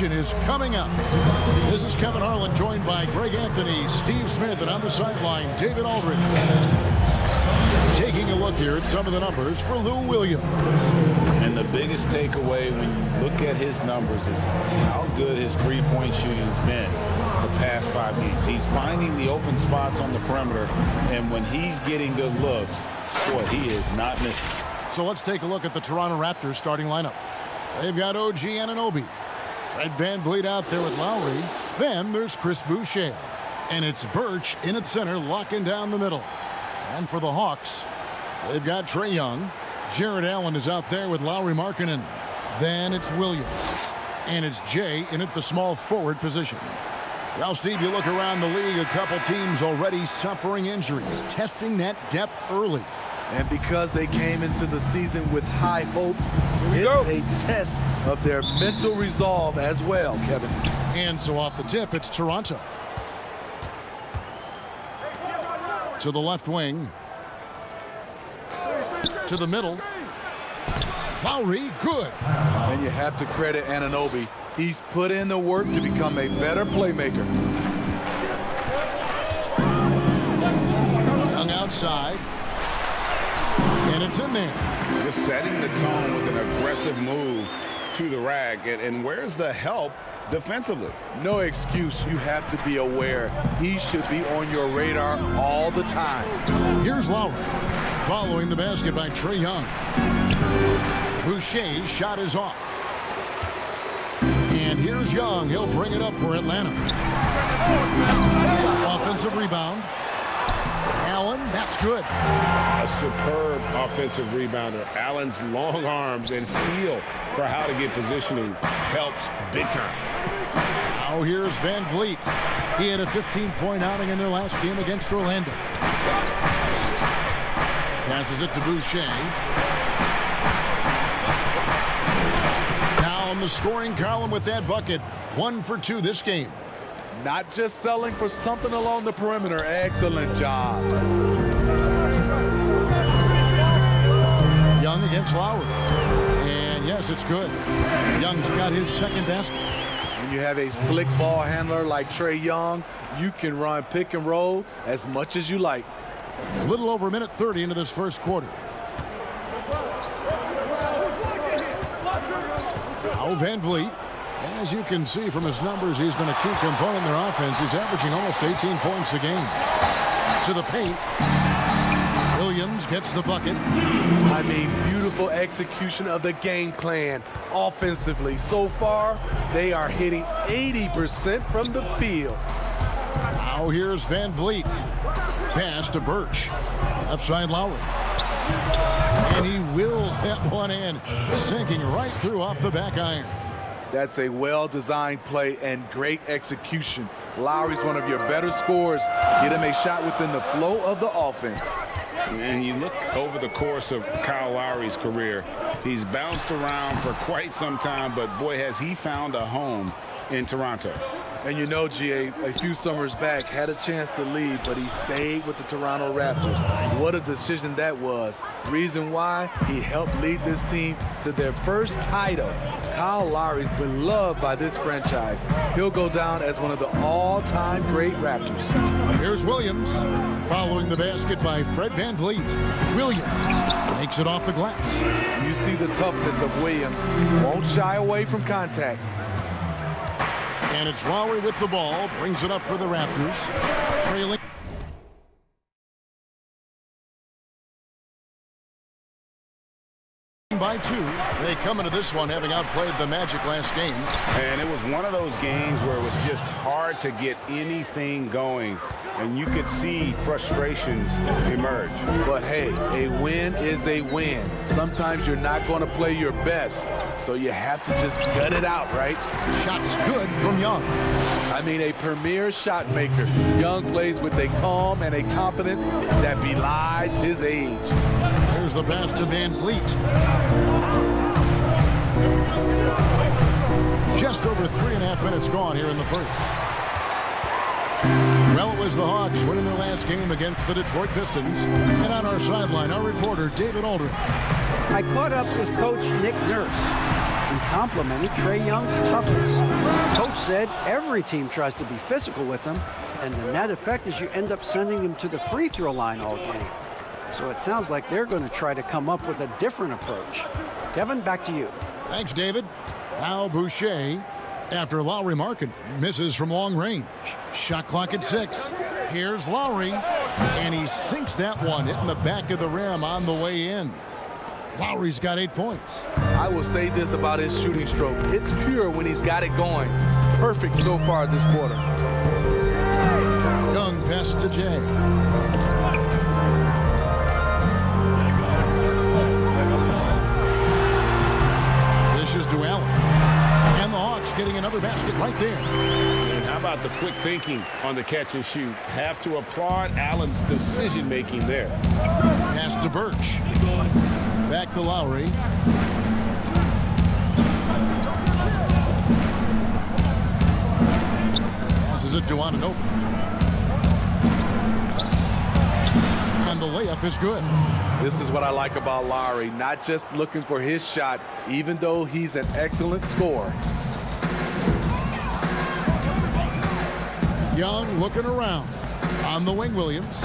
action is coming up. This is Kevin Harlan, joined by Greg Anthony, Steve Smith, and on the sideline, David Aldridge. Taking a look here at some of the numbers for Lou Williams. And the biggest takeaway when you look at his numbers is how good his three-point shooting has been the past 5 games. He's finding the open spots on the perimeter, and when he's getting good looks, boy, he is not missing. So let's take a look at the Toronto Raptors starting lineup. They've got OG Anunoby. Fred VanVleet out there with Lowry. Then there's Chris Boucher. And it's Birch in at center, locking down the middle. And for the Hawks, they've got Trae Young. Jared Allen is out there with Lauri Markkanen. Then it's Williams. And it's Jay in at the small forward position. Now, Steve, you look around the league, a couple teams already suffering injuries, testing that depth early. And because they came into the season with high hopes, it's a test of their mental resolve as well, Kevin. And so off the tip, it's Toronto. To the left wing. To the middle. Lowry, good. And you have to credit Anunoby. He's put in the work to become a better playmaker. Young outside. And it's in there. Just setting the tone with an aggressive move to the rack. And where's the help defensively? No excuse. You have to be aware. He should be on your radar all the time. Here's Lowry. Following the basket by Trae Young. Boucher's shot is off. And here's Young. He'll bring it up for Atlanta. Offensive rebound. Allen, that's good. A superb offensive rebounder. Allen's long arms and feel for how to get positioning helps big time. Now here's VanVleet. He had a 15-point outing in their last game against Orlando. Passes it to Boucher. Now on the scoring column with that bucket. 1 for 2 this game. Not just selling for something along the perimeter. Excellent job. Young against Lowry. And yes, it's good. Young's got his second basket. When you have a slick ball handler like Trae Young, you can run pick and roll as much as you like. A little over a minute 30 into this first quarter. Now VanVleet. As you can see from his numbers, he's been a key component in their offense. He's averaging almost 18 points a game. To the paint. Williams gets the bucket. I mean, beautiful execution of the game plan offensively. So far, they are hitting 80% from the field. Now here's VanVleet. Pass to Birch. Left side Lowry. And he wills that one in, sinking right through off the back iron. That's a well-designed play and great execution. Lowry's one of your better scorers. Get him a shot within the flow of the offense. And you look over the course of Kyle Lowry's career, he's bounced around for quite some time, but boy, has he found a home in Toronto. And you know, GA, a few summers back, had a chance to leave, but he stayed with the Toronto Raptors. What a decision that was. Reason why, he helped lead this team to their first title. Kyle Lowry's been loved by this franchise. He'll go down as one of the all-time great Raptors. Here's Williams. Following the basket by Fred VanVleet. Williams makes it off the glass. You see the toughness of Williams. Won't shy away from contact. And it's Lowry with the ball. Brings it up for the Raptors. Trailing by 2. They come into this one having outplayed the Magic last game. And it was one of those games where it was just hard to get anything going. And you could see frustrations emerge. But hey, a win is a win. Sometimes you're not going to play your best, so you have to just gut it out, right? Shots good from Young. I mean, a premier shot maker. Young plays with a calm and a confidence that belies his age. There's the pass to VanVleet. Just over 3.5 minutes gone here in the first. Well, it was the Hawks winning their last game against the Detroit Pistons. And on our sideline, our reporter, David Aldridge. I caught up with Coach Nick Nurse and complimented Trae Young's toughness. said, every team tries to be physical with them, and the net effect is you end up sending them to the free throw line all game. So it sounds like they're going to try to come up with a different approach. Kevin, back to you. Thanks, David. Now Boucher, after Lowry Markkanen misses from long range. Shot clock at 6. Here's Lowry, and he sinks that one, hitting the back of the rim on the way in. Lowry's got 8 points. I will say this about his shooting stroke. It's pure when he's got it going. Perfect so far this quarter. Young passes to Jay. Dishes to Allen. And the Hawks getting another basket right there. And how about the quick thinking on the catch and shoot? Have to applaud Allen's decision-making there. Pass to Birch. Back to Lowry. Passes it to Anunoby. And the layup is good. This is what I like about Lowry, not just looking for his shot, even though he's an excellent scorer. Young looking around. On the wing, Williams.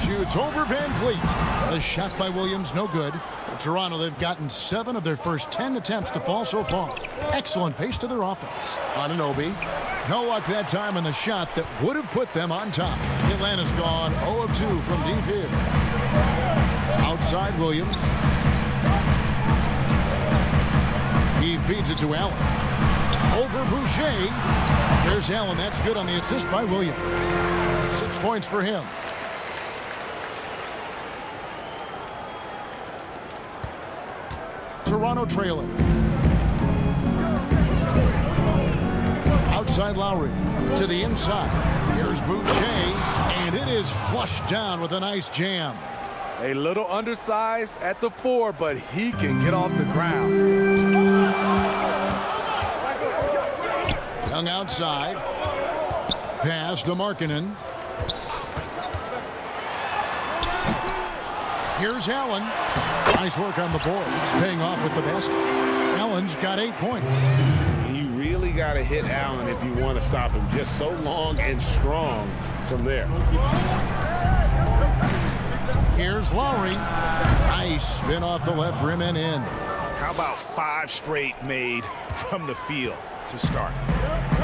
Shoots over Van Vliet. A shot by Williams, no good. Toronto, they've gotten 7 of their first 10 attempts to fall so far. Excellent pace to their offense. Anunoby. No luck that time in the shot that would have put them on top. Atlanta's gone 0 of 2 from deep here. Outside Williams. He feeds it to Allen. Over Boucher. There's Allen. That's good on the assist by Williams. 6 points for him. Toronto trailing. Outside Lowry to the inside. Here's Boucher, and it is flushed down with a nice jam. A little undersized at the 4, but he can get off the ground. Young outside. Pass to Markkanen. Here's Allen. Nice work on the board. It's paying off with the basket. Allen's got 8 points. You really got to hit Allen if you want to stop him. Just so long and strong from there. Here's Lowry. Nice spin off the left rim and in. How about 5 straight made from the field to start?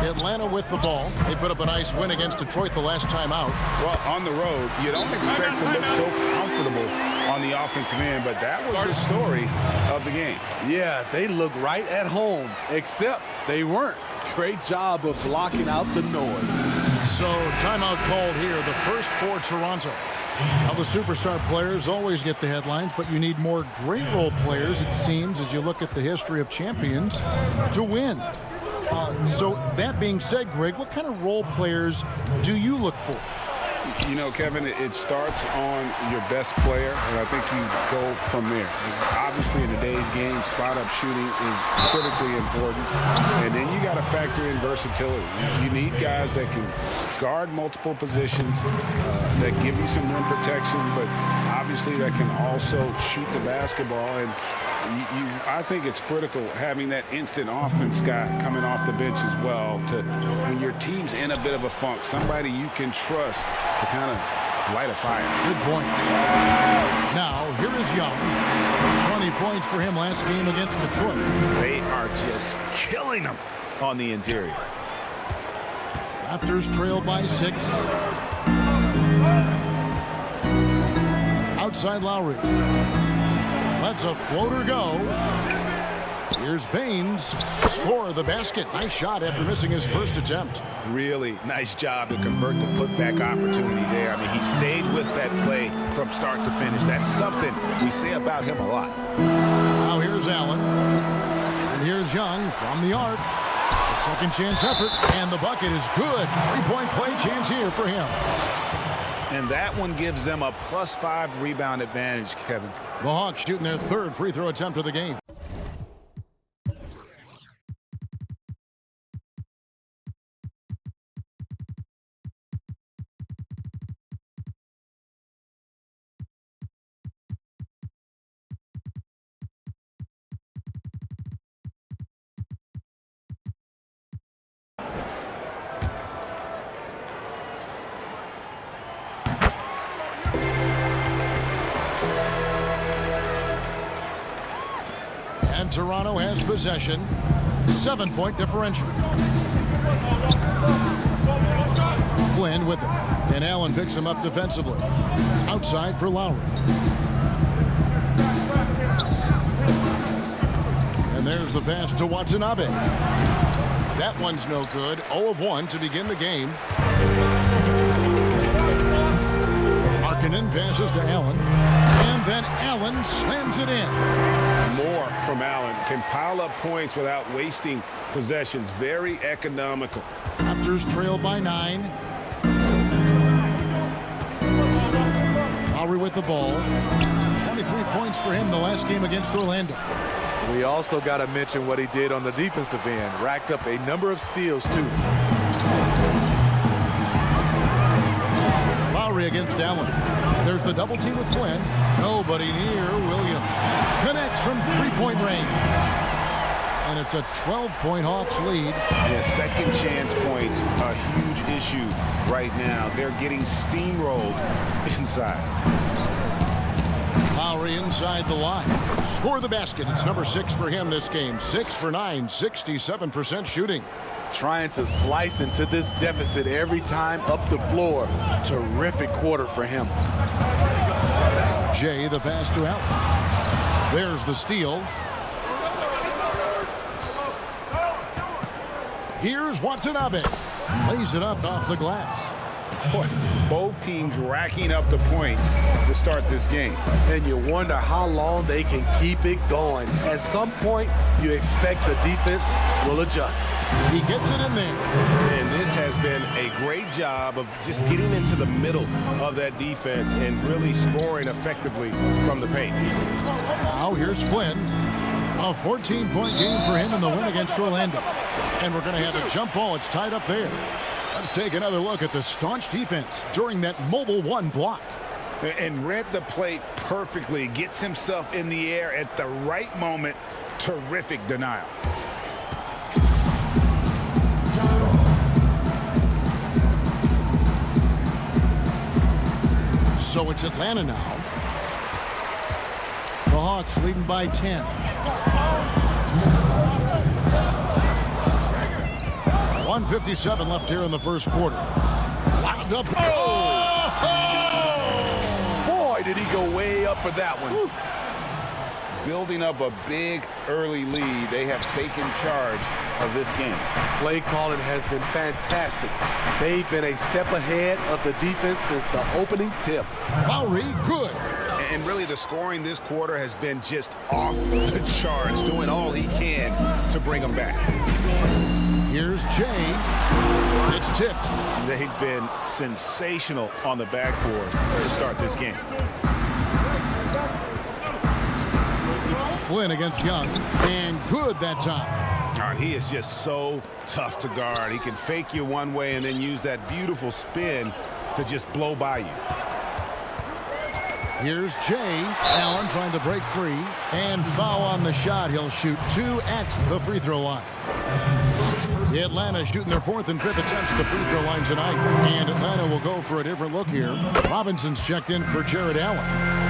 Atlanta with the ball. They put up a nice win against Detroit the last time out. Well, on the road, you don't expect to look so comfortable on the offensive end, but that was the story of the game. Yeah, they look right at home, except they weren't. Great job of blocking out the noise. So, timeout called here, the first for Toronto. Now, the superstar players always get the headlines, but you need more great role players, it seems, as you look at the history of champions, to win. So, that being said, Greg, what kind of role players do you look for? You know, Kevin, it starts on your best player, and I think you go from there. Obviously, in today's game, spot-up shooting is critically important, and then you got to factor in versatility. You need guys that can guard multiple positions, that give you some rim protection, but obviously that can also shoot the basketball. And I think it's critical having that instant offense guy coming off the bench as well to, when your team's in a bit of a funk, somebody you can trust to kind of light a fire. Good point. Now, here is Young. 20 points for him last game against Detroit. They are just killing them on the interior. Raptors trail by 6. Outside Lowry. Lets a floater go. Here's Baines. Score the basket. Nice shot after missing his first attempt. Really nice job to convert the putback opportunity there. I mean, he stayed with that play from start to finish. That's something we say about him a lot. Now here's Allen. And here's Young from the arc. A second chance effort, and the bucket is good. 3-point play chance here for him. And that one gives them a +5 rebound advantage, Kevin. The Hawks shooting their 3rd free throw attempt of the game. Toronto has possession. 7-point differential. Flynn with it. And Allen picks him up defensively. Outside for Lowry. And there's the pass to Watanabe. That one's no good. 0 of 1 to begin the game. Markkanen passes to Allen. And then Allen slams it in. More from Allen. Can pile up points without wasting possessions. Very economical. Raptors trail by 9. Lowry with the ball. 23 points for him the last game against Orlando. We also got to mention what he did on the defensive end. Racked up a number of steals, too. Lowry against Allen. There's the double team with Flynn. Nobody near Williams. Connects from three-point range. And it's a 12-point Hawks lead. Yeah, second chance points, a huge issue right now. They're getting steamrolled inside. Lowry inside the line. Score the basket. It's number 6 for him this game. 6 for 9, 67% shooting. Trying to slice into this deficit every time up the floor. Terrific quarter for him. Jay, the pass to Allen. There's the steal. Here's Watanabe. Lays it up off the glass. Both teams racking up the points to start this game. And you wonder how long they can keep it going. At some point, you expect the defense will adjust. He gets it in there. And this has been a great job of just getting into the middle of that defense and really scoring effectively from the paint. Now here's Flynn. A 14-point game for him in the win against Orlando. And we're going to have a jump ball. It's tied up there. Let's take another look at the staunch defense during that mobile 1 block. And read the play perfectly. Gets himself in the air at the right moment. Terrific denial. So it's Atlanta now. The Hawks leading by 10. 1:57 left here in the first quarter. Lobbed up. Boy, did he go way up for that one. Oof. Building up a big early lead. They have taken charge of this game. Play calling has been fantastic. They've been a step ahead of the defense since the opening tip. Lowry, good. And really the scoring this quarter has been just off the charts, doing all he can to bring them back. Here's Jay. It's tipped. They've been sensational on the backboard to start this game. Flynn against Young. And good that time. And he is just so tough to guard. He can fake you one way and then use that beautiful spin to just blow by you. Here's Jay. Allen trying to break free. And foul on the shot. He'll shoot 2 at the free throw line. Atlanta shooting their 4th and 5th attempts at the free throw line tonight. And Atlanta will go for a different look here. Robinson's checked in for Jared Allen.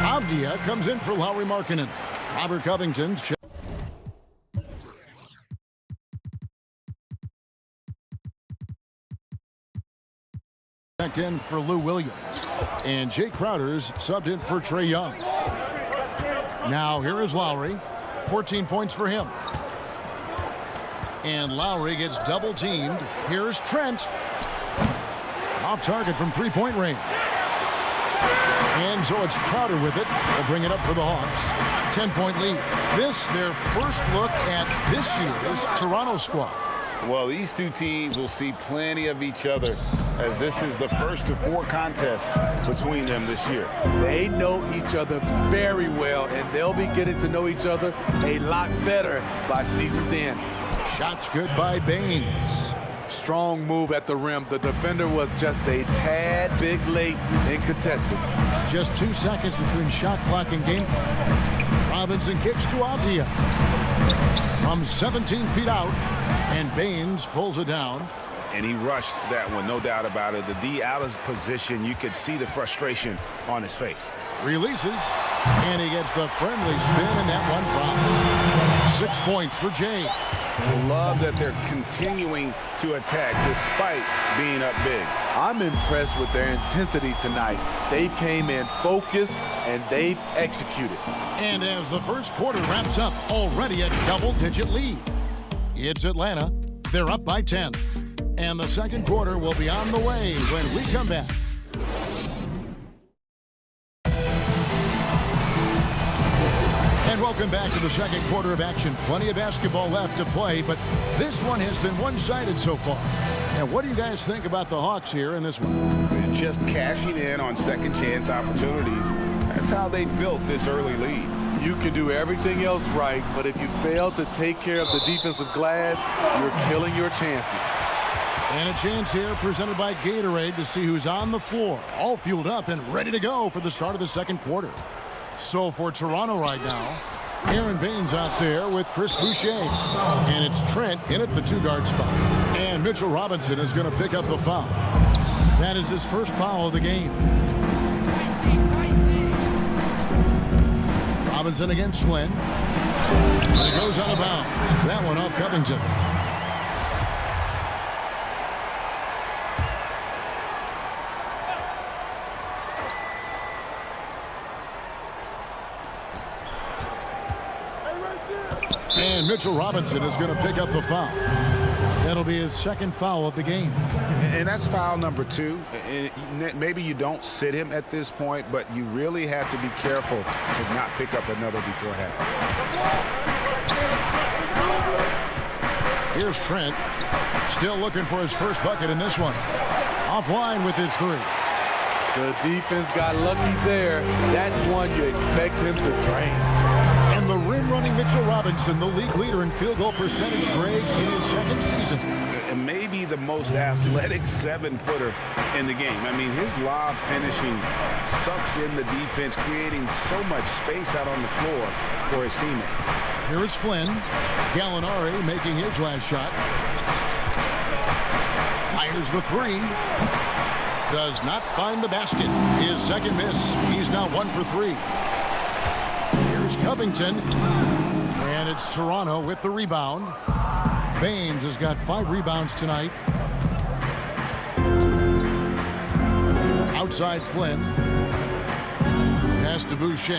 Avdia comes in for Lauri Markkanen. Robert Covington's checked in for Lou Williams. And Jake Crowder's subbed in for Trae Young. Now here is Lowry. 14 points for him. And Lowry gets double teamed. Here's Trent. Off target from three-point range. And so it's Crowder with it. Will bring it up for the Hawks. 10-point lead. This, their first look at this year's Toronto squad. Well, these two teams will see plenty of each other as this is the first of 4 contests between them this year. They know each other very well, and they'll be getting to know each other a lot better by season's end. Shots good by Baines. Strong move at the rim. The defender was just a tad bit late and contested. Just 2 seconds between shot clock and game clock. Robinson kicks to Avdia. From 17 feet out, and Baines pulls it down. And he rushed that one, no doubt about it. The D out of position, you could see the frustration on his face. Releases, and he gets the friendly spin, and that one drops. 6 points for Jay. I love that they're continuing to attack despite being up big. I'm impressed with their intensity tonight. They've came in focused and they've executed. And as the first quarter wraps up, already a double-digit lead. It's Atlanta. They're up by 10. And the second quarter will be on the way when we come back. And welcome back to the second quarter of action. Plenty of basketball left to play, but this one has been one-sided so far. And what do you guys think about the Hawks here in this one? Just cashing in on second chance opportunities. That's how they built this early lead. You can do everything else right, but if you fail to take care of the defensive glass, you're killing your chances. And a chance here presented by Gatorade to see who's on the floor, all fueled up and ready to go for the start of the second quarter. So for Toronto right now, Aaron Baines out there with Chris Boucher. And it's Trent in at the two-guard spot. And Mitchell Robinson is going to pick up the foul. That is his first foul of the game. Robinson against Flynn. And it goes out of bounds. That one off Covington. And Mitchell Robinson is going to pick up the foul. That'll be his second foul of the game. And that's foul number 2. And maybe you don't sit him at this point, but you really have to be careful to not pick up another before half. Here's Trent. Still looking for his first bucket in this one. Offline with his 3. The defense got lucky there. That's one you expect him to drain. And the rim-running Mitchell Robinson, the league leader in field goal percentage, Greg, in his second season. And maybe the most athletic 7-footer in the game. I mean, his lob finishing sucks in the defense, creating so much space out on the floor for his teammates. Here is Flynn. Gallinari making his last shot. Fires the 3. Does not find the basket. His second miss. He's now 1 for 3. Here's Covington. And it's Toronto with the rebound. Baines has got 5 rebounds tonight. Outside Flynn. Pass to Boucher.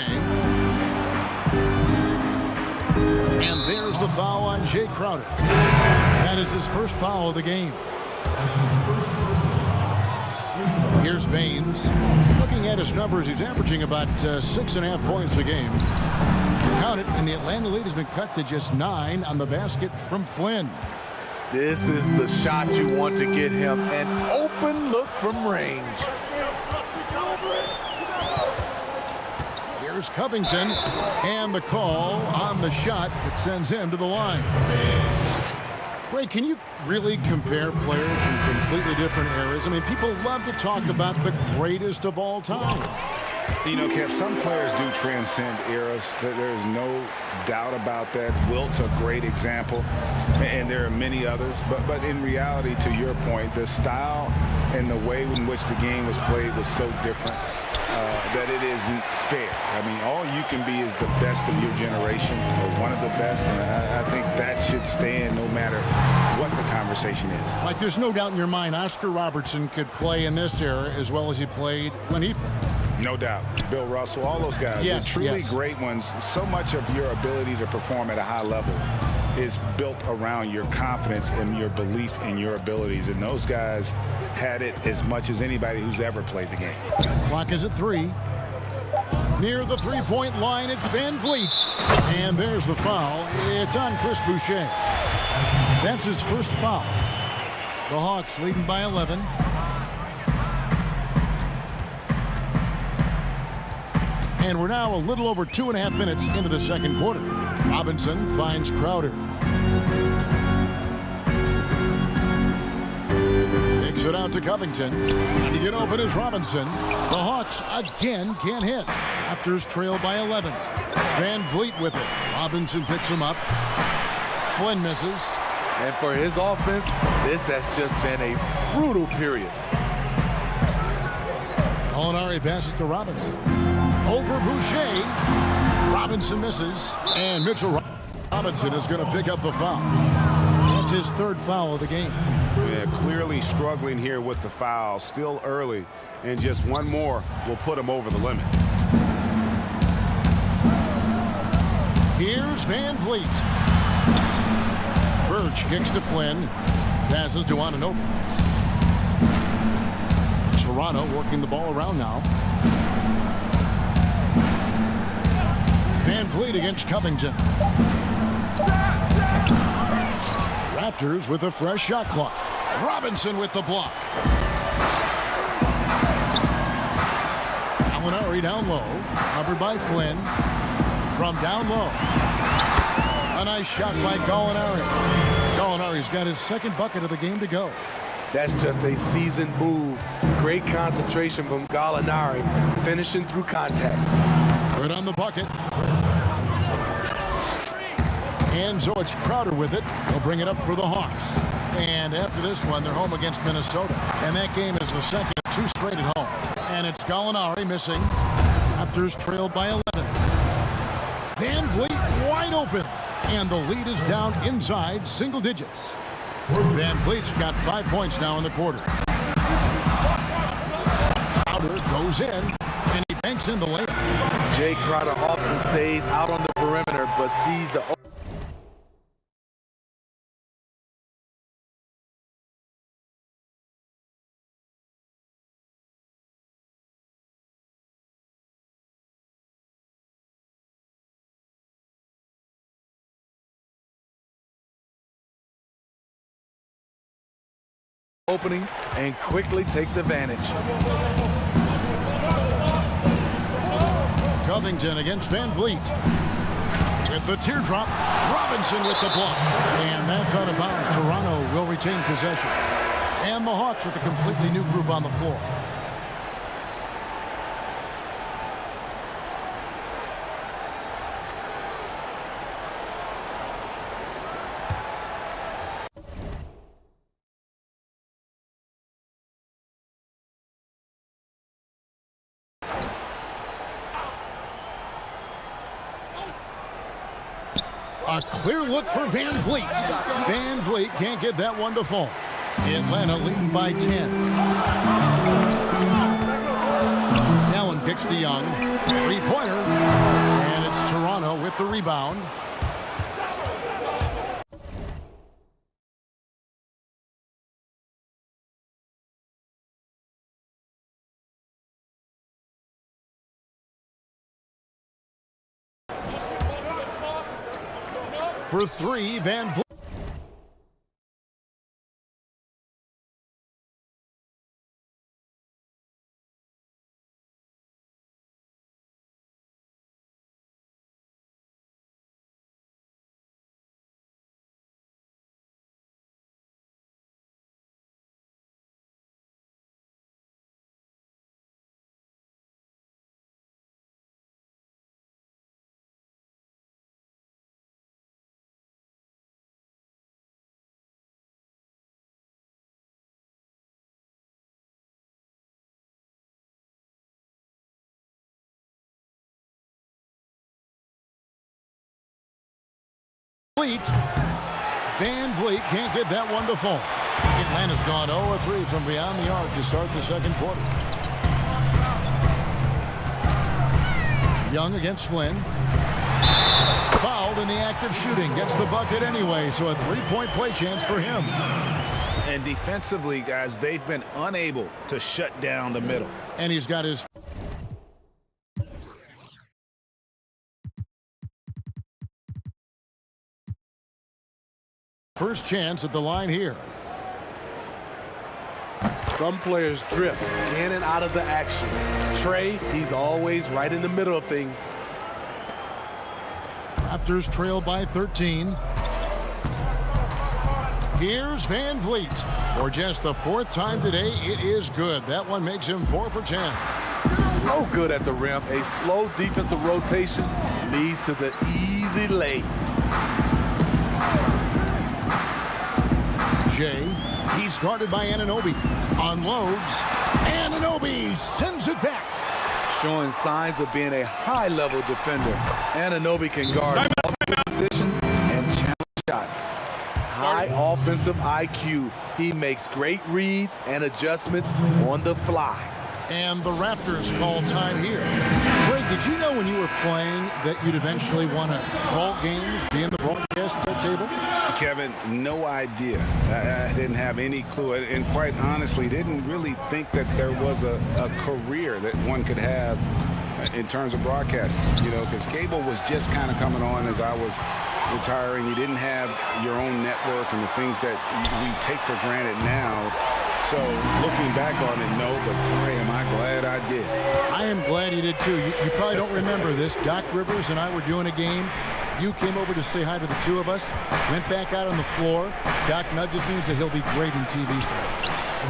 And there's the foul on Jay Crowder. That is his first foul of the game. Here's Baines. Looking at his numbers, he's averaging about 6.5 points a game. Count it, and the Atlanta lead has been cut to just 9 on the basket from Flynn. This is the shot you want to get him. An open look from range. Here's Covington, and the call on the shot that sends him to the line. Greg, can you really compare players from completely different eras? I mean, people love to talk about the greatest of all time. You know, Kev, some players do transcend eras. There is no doubt about that. Wilt's a great example, and there are many others. But in reality, to your point, the style and the way in which the game was played was so different that it isn't fair. I mean, all you can be is the best of your generation, or one of the best, and I think that should stand no matter what the conversation is. Like, there's no doubt in your mind Oscar Robertson could play in this era as well as he played when he played. No doubt. Bill Russell, all those guys, yes, they're truly yes. great ones. So much of your ability to perform at a high level is built around your confidence and your belief in your abilities. And those guys had it as much as anybody who's ever played the game. Clock is at 3. Near the three-point line, it's Van Vliet. And there's the foul. It's on Chris Boucher. That's his first foul. The Hawks leading by 11. And we're now a little over 2.5 minutes into the second quarter. Robinson finds Crowder. Takes it out to Covington. And to get open is Robinson. The Hawks again can't hit. Raptors trail by 11. Van Vliet with it. Robinson picks him up. Flynn misses. And for his offense, this has just been a brutal period. Gallinari passes to Robinson. Over Boucher. Robinson misses. And Mitchell. Robinson is going to pick up the foul. That's his third foul of the game. Yeah, clearly struggling here with the foul. Still early, and just one more will put him over the limit. Here's Van Vliet. Birch kicks to Flynn. Passes to Anunoby. Toronto working the ball around now. Van Vliet against Covington. Raptors with a fresh shot clock. Robinson with the block. Gallinari down low. Covered by Flynn. From down low. A nice shot by Gallinari. Gallinari's got his second bucket of the game to go. That's just a seasoned move. Great concentration from Gallinari, finishing through contact. Good on the bucket. And so it's Crowder with it. He'll bring it up for the Hawks. And after this one, they're home against Minnesota. And that game is the second of 2 straight at home. And it's Gallinari missing. Raptors trailed by 11. Van Vliet wide open. And the lead is down inside single digits. Van Vliet's got 5 points now in the quarter. Crowder goes in, and he banks in the layup. Jay Crowder often stays out on the perimeter, but sees the opening and quickly takes advantage. Covington against Van Vliet. With the teardrop, Robinson with the block. And that's out of bounds. Toronto will retain possession. And the Hawks with a completely new group on the floor. A clear look for Van Vliet. Van Vliet can't get that one to fall. Atlanta leading by 10. Allen kicks to Young. Three-pointer. And it's Toronto with the rebound. For 3, Van Vliet. Van Vliet can't get that one to fall. Atlanta's gone 0-3 from beyond the arc to start the second quarter. Young against Flynn. Fouled in the act of shooting. Gets the bucket anyway, so a three-point play chance for him. And defensively, guys, they've been unable to shut down the middle. And he's got his first chance at the line here. Some players drift in and out of the action. Trey, he's always right in the middle of things. Raptors trail by 13. Here's Van Vliet. For just the 4th time today, it is good. That one makes him 4 for 10. So good at the rim. A slow defensive rotation leads to the easy lay. Jay, he's guarded by Anunoby. Unloads. Anunoby sends it back. Showing signs of being a high-level defender. Anunoby can guard multiple positions high offensive IQ. He makes great reads and adjustments on the fly. And the Raptors call time here. Greg, did you know when you were playing that you'd eventually want to call games, be in the broadcast table? Kevin, no idea. I didn't have any clue. And quite honestly, didn't really think that there was a career that one could have in terms of broadcasting, you know, because cable was just kind of coming on as I was retiring. You didn't have your own network and the things that we take for granted now. So looking back on it, no, but boy, am I glad I did. I am glad you did too. You probably don't remember this. Doc Rivers and I were doing a game. You came over to say hi to the two of us, went back out on the floor. Doc nudges me and said he'll be great in TV. So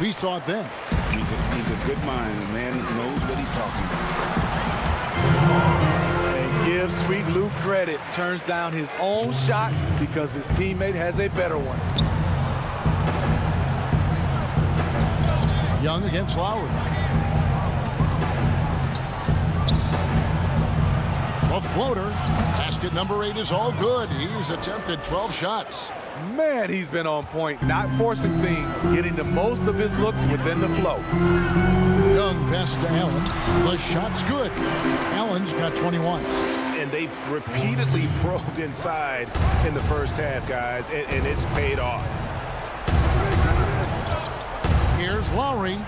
we saw it then. He's a good mind. The man knows what he's talking about. And give Sweet Lou credit. Turns down his own shot because his teammate has a better one. Young against Lowry. A floater. Basket number 8 is all good. He's attempted 12 shots. Man, he's been on point, not forcing things, getting the most of his looks within the flow. Young pass to Allen. The shot's good. Allen's got 21. And they've repeatedly probed inside in the first half, guys, and it's paid off. Here's Lowry.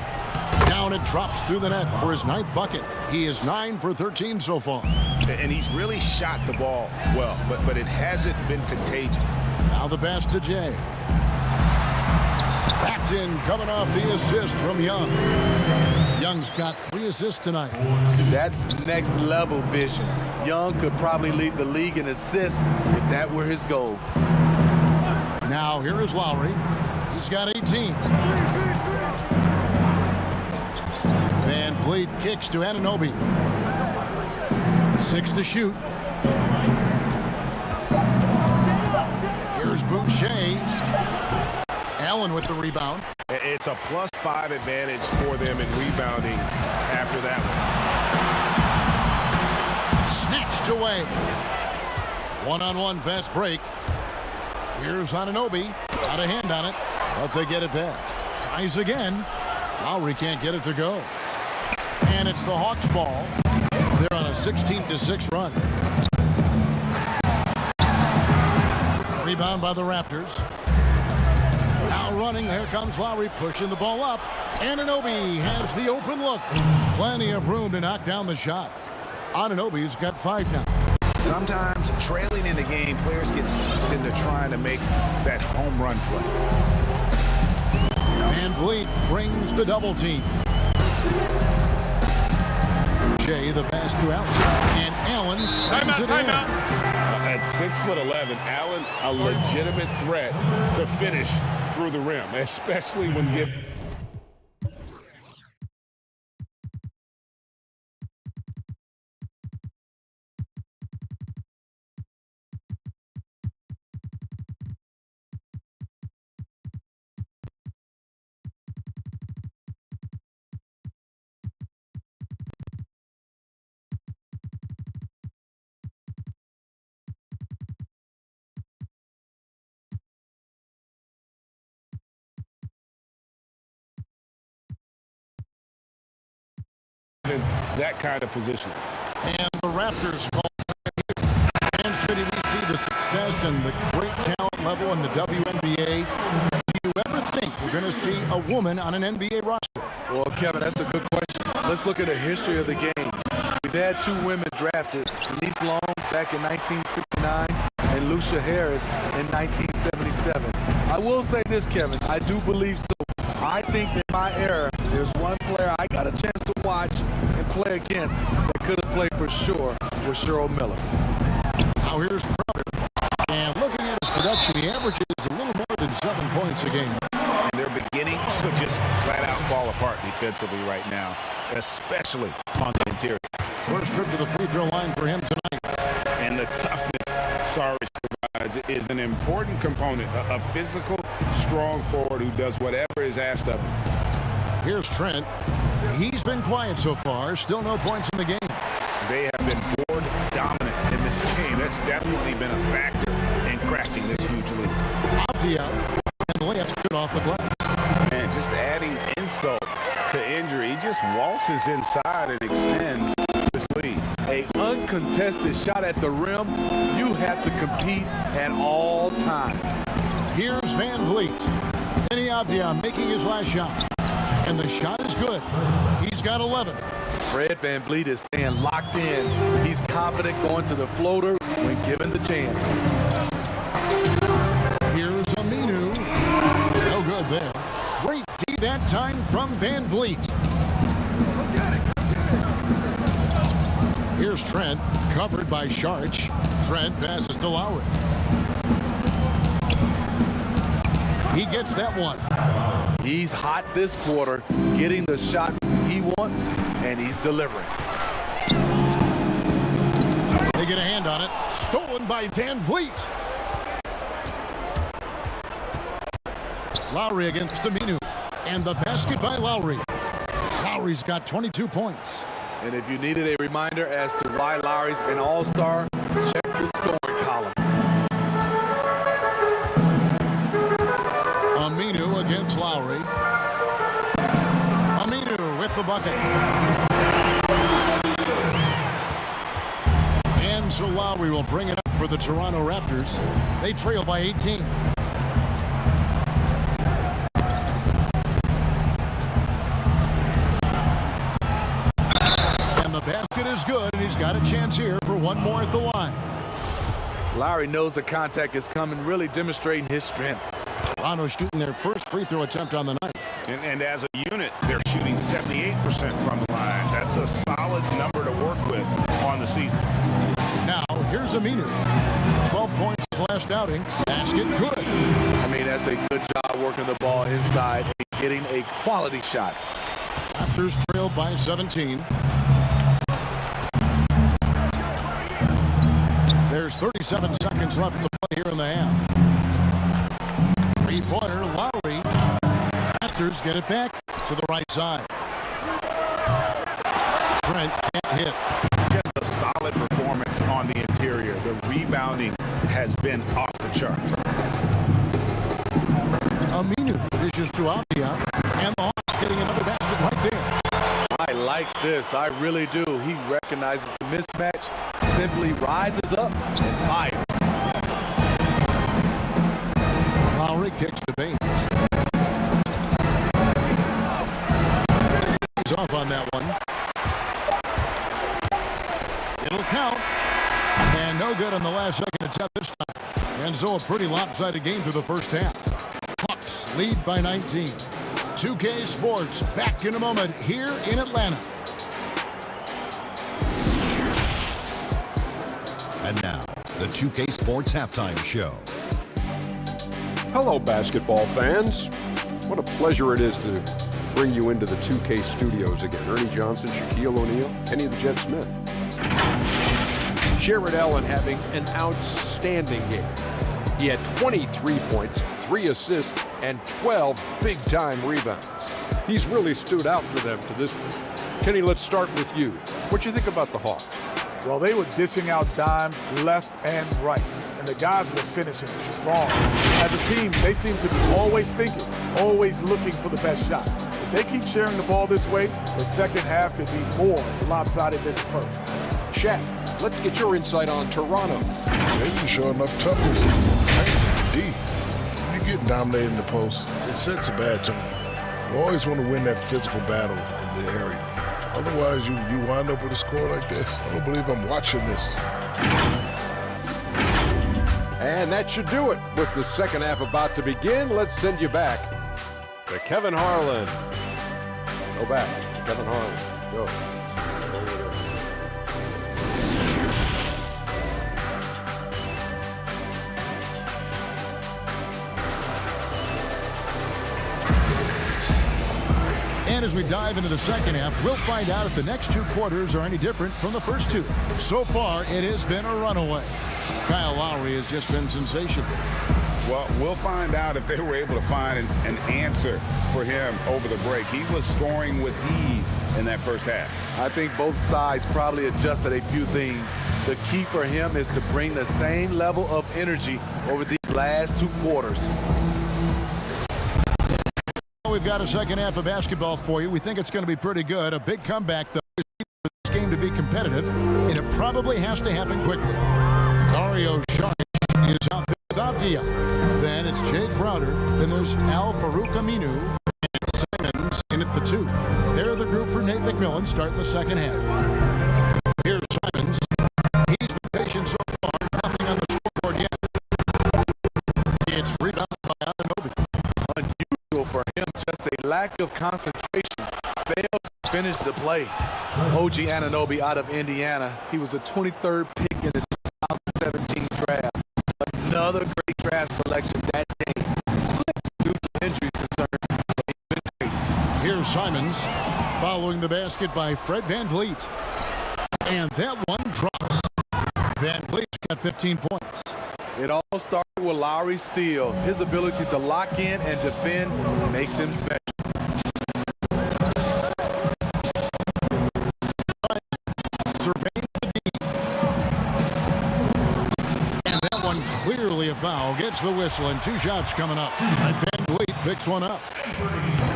Down it drops through the net for his 9th bucket. He is 9 for 13 so far. And he's really shot the ball well, but it hasn't been contagious. Now the pass to Jay. That's in, coming off the assist from Young. Young's got 3 assists tonight. That's next level vision. Young could probably lead the league in assists if that were his goal. Now here is Lowry. He's got 18. Van Vliet kicks to Anunoby. 6 to shoot. Here's Boucher. Allen with the rebound. It's a +5 advantage for them in rebounding after that one. Snatched away. One-on-one fast break. Here's Anunoby. Got a hand on it, but they get it back. Tries again. Lowry can't get it to go. And it's the Hawks ball. They're on a 16-6 run. Rebound by the Raptors. Now running, here comes Lowry pushing the ball up. Anunoby has the open look. Plenty of room to knock down the shot. Anunoby's got 5 now. Sometimes trailing in the game, players get sucked into trying to make that home run play. Van Vliet brings the double team. Jay the pass to Allen. And Allen slams it in. At 6'11", Allen, a legitimate threat to finish through the rim, especially when given. In that kind of position. And the Raptors call time. And City, we see the success and the great talent level in the WNBA. Do you ever think we're going to see a woman on an NBA roster? Well, Kevin, that's a good question. Let's look at the history of the game. We've had 2 women drafted, Denise Long back in 1969 and Lucia Harris in 1977. I will say this, Kevin, I do believe so. I think in my era, there's one player I got a chance to watch and play against that could have played for sure was Cheryl Miller. Now here's Crowder. And looking at his production, he averages a little more than 7 points a game. And they're beginning to just flat out fall apart defensively right now, especially on the interior. First trip to the free throw line for him tonight. And the toughness Saric provides is an important component. A physical, strong forward who does whatever is asked of him. Here's Trent. He's been quiet so far. Still no points in the game. They have been board dominant in this game. That's definitely been a factor in crafting this huge lead. Avdia, and the layup's good off the glass. And just adding insult to injury. He just waltzes inside and extends this lead. An uncontested shot at the rim, you have to compete at all times. Here's Van Vliet. Denny Avdia making his last shot. And the shot is good. He's got 11. Fred Van Vliet is staying locked in. He's confident going to the floater when given the chance. Here's Aminu. No good there. Great D that time from Van Vliet. Here's Trent, covered by Sharch. Trent passes to Lowry. He gets that one. He's hot this quarter, getting the shots he wants, and he's delivering. They get a hand on it. Stolen by Van Vliet. Lowry against Aminu. And the basket by Lowry. Lowry's got 22 points. And if you needed a reminder as to why Lowry's an all-star, check the scoring column. Aminu against Lowry. Aminu with the bucket. And so Lowry will bring it up for the Toronto Raptors. They trail by 18. And the basket is good, and he's got a chance here for one more at the line. Lowry knows the contact is coming, really demonstrating his strength. Toronto shooting their first free throw attempt on the night. And as a unit, they're shooting 78% from the line. That's a solid number to work with on the season. Now, here's Aminu. 12 points last outing. Basket good. I mean, that's a good job working the ball inside and getting a quality shot. Raptors trailed by 17. There's 37 seconds left to play here in the half. Three-pointer, Lowry. Raptors get it back to the right side. Trent can't hit. Just a solid performance on the interior. The rebounding has been off the charts. Aminu dishes to Avdia, and the Hawks getting another basket right there. I like this. I really do. He recognizes the mismatch, simply rises up and fires. Lowry kicks to Baines. He's off on that one. It'll count. And no good on the last second attempt this time. And so a pretty lopsided game through the first half. Hawks lead by 19. 2K Sports back in a moment here in Atlanta. And now, the 2K Sports Halftime Show. Hello, basketball fans. What a pleasure it is to bring you into the 2K studios again. Ernie Johnson, Shaquille O'Neal, Kenny the Jet Smith. Jared Allen having an outstanding game. He had 23 points, 3 assists, and 12 big-time rebounds. He's really stood out for them to this point. Kenny, let's start with you. What do you think about the Hawks? Well, they were dishing out dimes left and right, and the guys were finishing strong. As a team, they seem to be always thinking, always looking for the best shot. If they keep sharing the ball this way, the second half could be more lopsided than the first. Shaq, let's get your insight on Toronto. They didn't show enough toughness. D. You get dominated in the post, it sets a bad tone. You always want to win that physical battle in the area. Otherwise, you wind up with a score like this. I don't believe I'm watching this. And that should do it. With the second half about to begin, let's send you back to Kevin Harlan. Go back to Kevin Harlan. Go. And as we dive into the second half, we'll find out if the next two quarters are any different from the first two. So far, it has been a runaway. Kyle Lowry has just been sensational. Well, we'll find out if they were able to find an answer for him over the break. He was scoring with ease in that first half. I think both sides probably adjusted a few things. The key for him is to bring the same level of energy over these last two quarters. we've got a second half of basketball for you. We think it's going to be pretty good. A big comeback, though, for this game to be competitive, and it probably has to happen quickly. Dario Saric is out there with Avdia. Then it's Jay Crowder. Then there's Al Farouk Aminu and Simons in at the 2. They're the group for Nate McMillan starting the second half. Here's Simons. He's been patient so far. Nothing on the scoreboard yet. It's rebounded by Anunoby. Unusual for him, just a lack of concentration. Failed to finish the play. OG Anunoby out of Indiana. He was the 23rd pick in the 2017 draft. Another great draft selection that day. Slipped due to injury concerns, but he's been great. Here's Simons following the basket by Fred VanVleet. And that one drops. VanVleet's got 15 points. It all started with Lowry's steal. His ability to lock in and defend makes him special. Surveying the deep. And that one clearly a foul. Gets the whistle and 2 shots coming up. And VanVleet picks one up.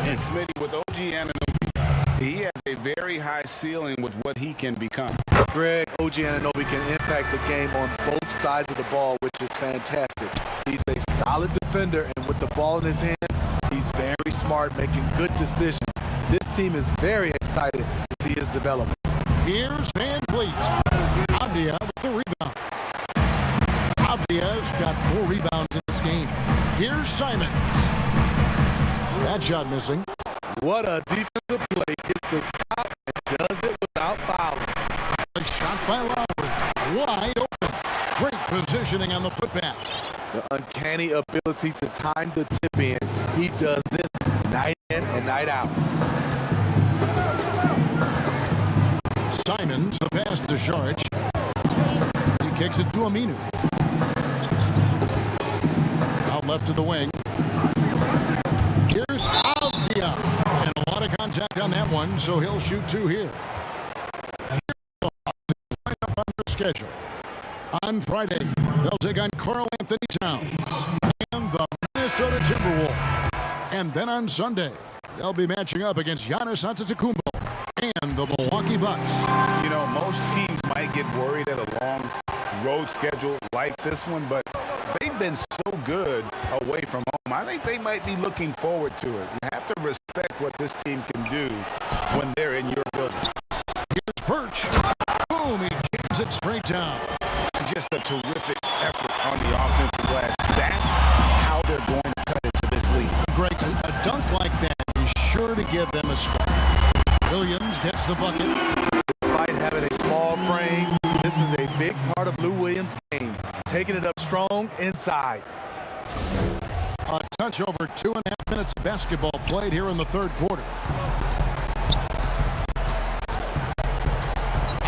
And Smitty, with OG Anunoby, he has a very high ceiling with what he can become. Greg, OG Anunoby can impact the game on both sides of the ball, which is fantastic. He's a solid defender, and with the ball in his hands, he's very smart, making good decisions. This team is very excited to see his development. Here's VanVleet. Avdia with the rebound. Avdia's got 4 rebounds in this game. Here's Simon. That shot missing. What a defensive play. Gets the stop and does it without fouling. A shot by Lowry. Wide open. Great positioning on the putback. The uncanny ability to time the tip in. He does this night in and night out. Simons, the pass to Saric. He kicks it to Aminu. Out left to the wing. Here's Avdia. And a lot of contact on that one, so he'll shoot 2 here. Here's the lineup on their schedule. On Friday, they'll take on Karl Anthony Towns and the Minnesota Timberwolves. And then on Sunday, they'll be matching up against Giannis Antetokounmpo and the Milwaukee Bucks. You know, most teams might get worried at a long road schedule like this one, but they've been so good away from home. I think they might be looking forward to it. You have to respect what this team can do when they're in your building. Here's Birch. Boom, he jams it straight down. Just a terrific effort on the offensive glass. That's how they're going to cut into this league. Greg, a dunk like that is sure to give them a spark. Williams gets the bucket. Despite having a small frame, this is a big part of Lou Williams' game. Taking it up strong inside. A touch over 2.5 minutes of basketball played here in the third quarter.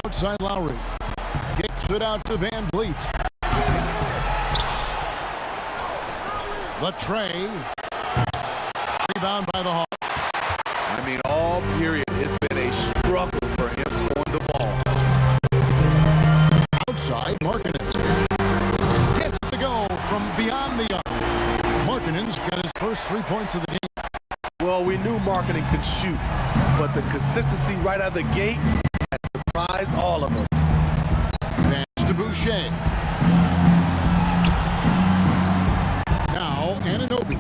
Outside Lowry. Kicks it out to VanVleet. The tray. Rebound by the Hawks. I mean, all period, it's been a struggle for him scoring the ball. Outside, Markkanen. Gets to go from beyond the arc. Markkanen's got his first 3 points of the game. Well, we knew Markkanen could shoot, but the consistency right out of the gate has surprised all of us. Pass to Boucher. Now, Anunoby.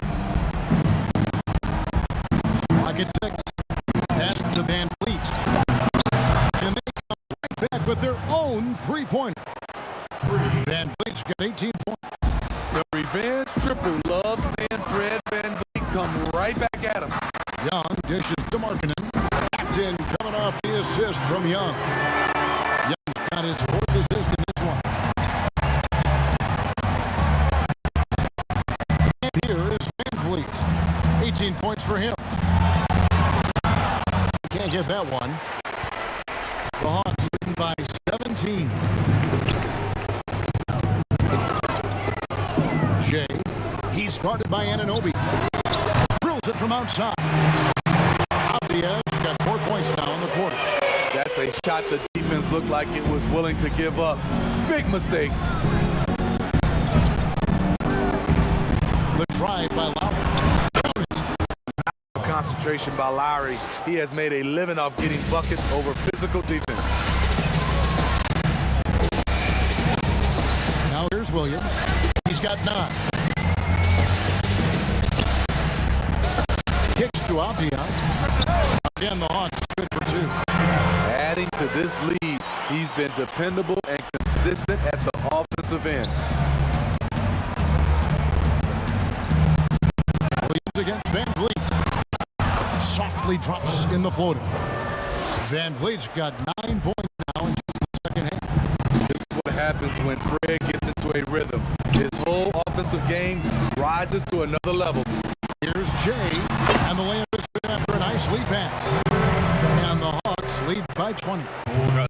Lock at 6. Pass to VanVleet. And they come right back with their own 3-pointer. VanVleet's got 18 points. The revenge triple loves seeing Fred VanVleet come right back at him. Young dishes to Markkanen. That's in, coming off the assist from Young. Young's got his 4th assist in this one. And here is VanVleet. 18 points for him. Can't get that one. The Hawks leading by 17. Jay, he's guarded by Anunoby. Drills it from outside. Avdia's got 4 points now in the quarter. That's a shot the defense looked like it was willing to give up. Big mistake. The try by Lowry. concentration by Lowry. He has made a living off getting buckets over physical defense. Now here's Williams. He's got 9. Kicks to Avdia. Again, the Hawks good for 2. Adding to this lead, he's been dependable and consistent at the offensive end. Williams against Van Vliet. Softly drops in the floater. Van Vliet's got 9 points now in just the second half. This is what happens when Fred gets into a rhythm. His whole offensive game rises to another level. Here's Jay, and the layup is good after a nice lead pass. And the Hawks lead by 20.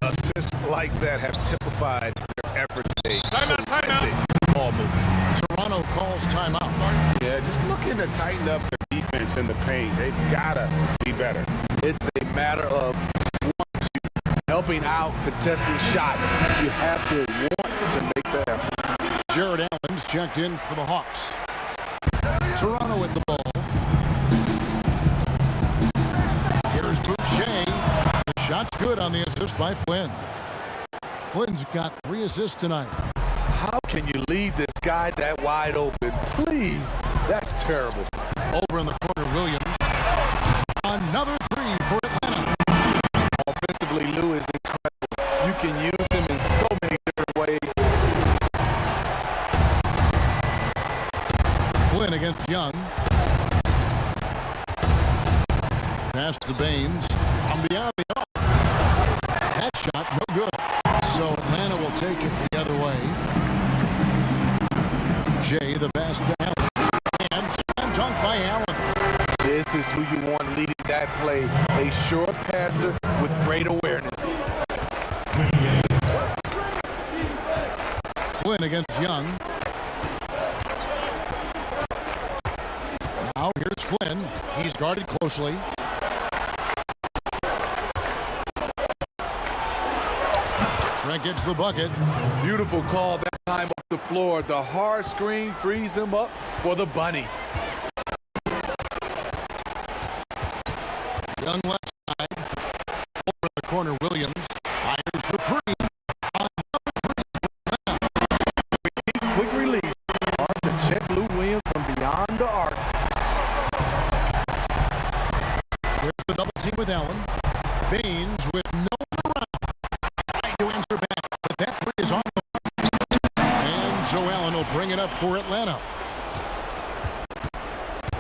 Assists like that have typified their effort today. Timeout. Ball movement. Toronto calls timeout. Yeah, just looking to tighten up the defense in the paint. They've got to be better. It's a matter of helping out, contesting shots. You have to want to make the effort. Jared Allen's checked in for the Hawks. Toronto with the ball. Here's Boucher. The shot's good on the assist by Flynn. Flynn's got 3 assists tonight. How can you leave this guy that wide open? Please, that's terrible. Over in the corner, Williams. Another 3 for Atlanta. Offensively, Lou is incredible. You can use him in so many different ways. Flynn against Young. Pass to Baines. From beyond the arc. That shot, no good. So Atlanta will take it the other way. Jay, the pass to Allen. And slam dunk by Allen. This is who you want leading that play. A short passer with great awareness. Flynn against Young. Now here's Flynn. He's guarded closely. Trent gets the bucket. Beautiful call that time up the floor. The hard screen frees him up for the bunny. Young left side. Over in the corner, Williams fires for 3. Quick release. Hard to check Lou Williams from beyond the arc. There's the double team with Allen. Baines with no one around. Trying to answer back, but that 3 is on the mark. And so Allen will bring it up for Atlanta.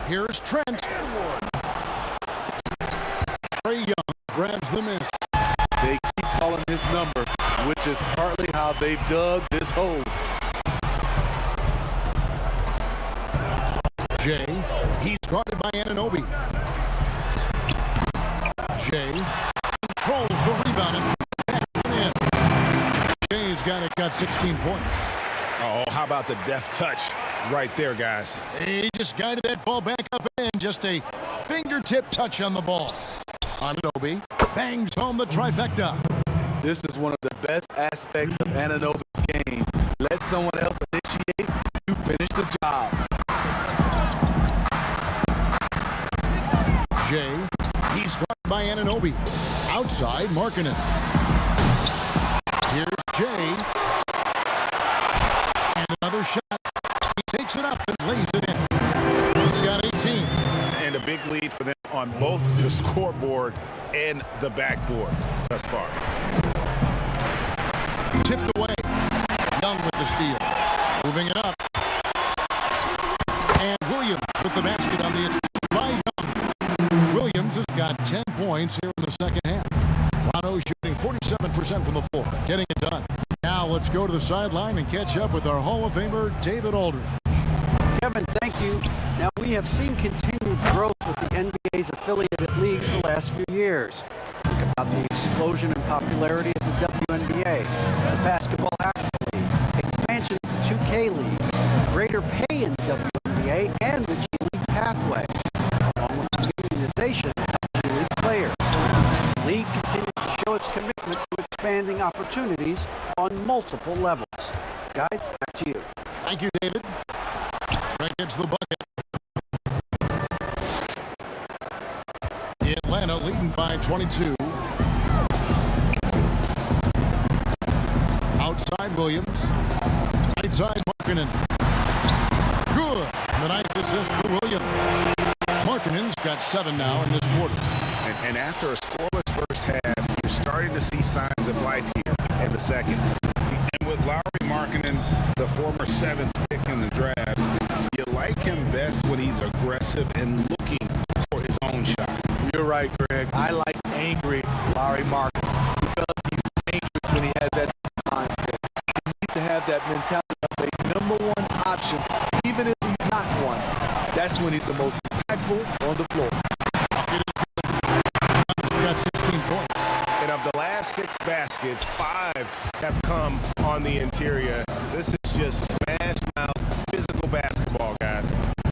Here's Trent. Trey Young grabs the miss. They keep calling his number, which is partly how they've dug this hole. Jay, he's guarded by Anunoby. Jay controls the rebound and in. Jay's got 16 points. Oh, how about the deft touch right there, guys? He just guided that ball back up and in. Just a fingertip touch on the ball. Anunoby bangs home the trifecta. This is one of the best aspects of Anunoby's game. Let someone else initiate, you finish the job. Jay, he's guarded by Anunoby. Outside, Markkanen. Here's Jay. And another shot. He takes it up and lays it in. He's got 18. And a big lead for them on both the scoreboard and the backboard thus far. Tipped away. Young with the steal. Moving it up. And Williams with the basket on the assist by Young. Williams has got 10 points here in the second half. Toronto shooting 47% from the floor, getting it done. Now let's go to the sideline and catch up with our Hall of Famer, David Aldridge. Kevin, thank you. Now, we have seen continued growth with the NBA's affiliated leagues the last few years. Think about the explosion in popularity of the WNBA, the Basketball Africa League, expansion of the 2K League, greater pay in the WNBA, and the G League pathway, along with the unionization of G League players. The league continues to show its commitment to expanding opportunities on multiple levels. Guys, back to you. Thank you, David. Trent gets the bucket. Atlanta leading by 22. Outside Williams. Right side Markkanen. Good. The nice assist for Williams. Markkanen's got 7 now in this quarter. And after a scoreless first half, you're starting to see signs of life here in the second. And with Lauri Markkanen, the former 7th pick in the draft, you like him best when he's aggressive and looking for his own shot. You're right, Greg. I like angry Lauri Markkanen because he's dangerous when he has that mindset. He needs to have that mentality of a number one option, even if he's not one. That's when he's the most impactful on the floor. Got 16 points. And of the last 6 baskets, 5 have come on the interior. This is just smash mouth physical basketball, guys.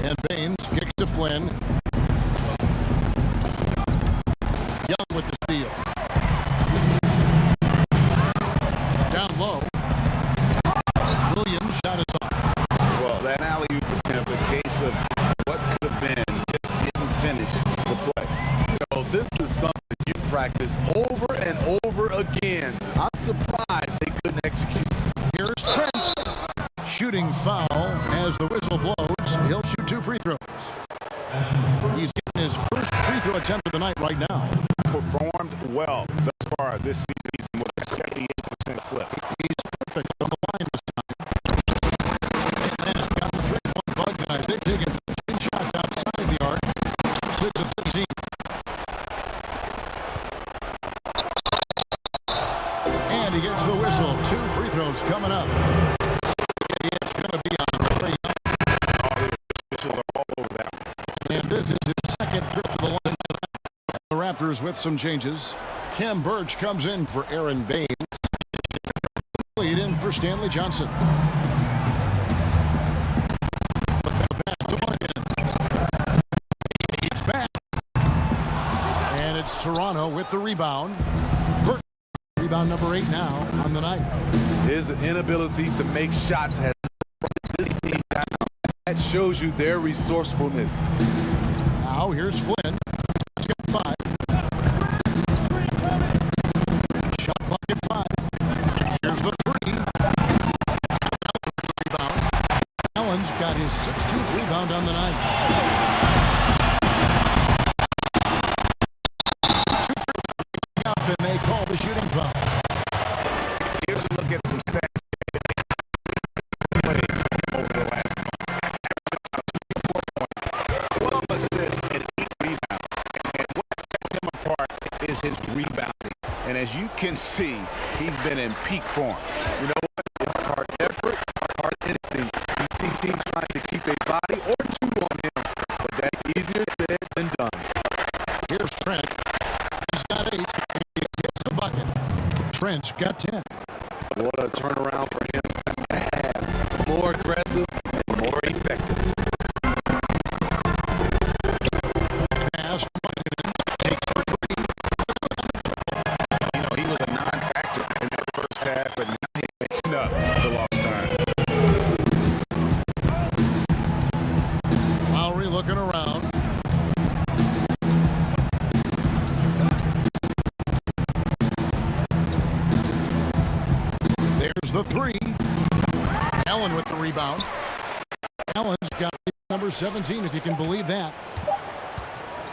And Baines kicks to Flynn. Young with the steal. Down low. Williams shot is off. Well, that alley-oop attempt, a case of what could have been, just didn't finish the play. So this is something you practice over and over again. I'm surprised they couldn't execute. Here's Trent. Shooting foul as the whistle blows. He'll shoot 2 free throws. He's getting his first free throw attempt of the night right now. Performed well thus far this season with a 78% clip. He's perfect on the line this time. Atlanta's got the 3-point bug tonight. They've taken 15 shots outside the arc. 6 of 15. And he gets the whistle. 2 free throws coming up. It's going to be on Trey Young. This is all over that. And this is his second trip to the line tonight. The Raptors with some changes. Khem Birch comes in for Aaron Baines. Lead in for Stanley Johnson. Pass to Markkanen. He's back. And it's Toronto with the rebound. Birch, rebound number 8 now on the night. His inability to make shots has brought this team down. That shows you their resourcefulness. Now here's Flynn. He's got 5. Shot clock at 5. Here's the 3. Rebound. Allen's got his 16th rebound on the night. 2 up, and they call the shooting foul. Here's a look at some stats over the last month. 12 assists and 8 rebounds. And what sets him apart is his rebounding. And as you can see, he's been in peak form. You know what? It's part effort, part instinct. You see teams trying to keep a body or 2 on him, but that's easier said than done. Here's Trent. He's got 8. He gets the bucket. Trent's got 10. What a turnaround for him second half. More aggressive and more effective. Pass. Takes the 3. You know, he was a non-factor in that first half, but now he's making up for lost time. Lowry looking around. There's the 3. Allen with the rebound. Allen's got number 17, if you can believe that.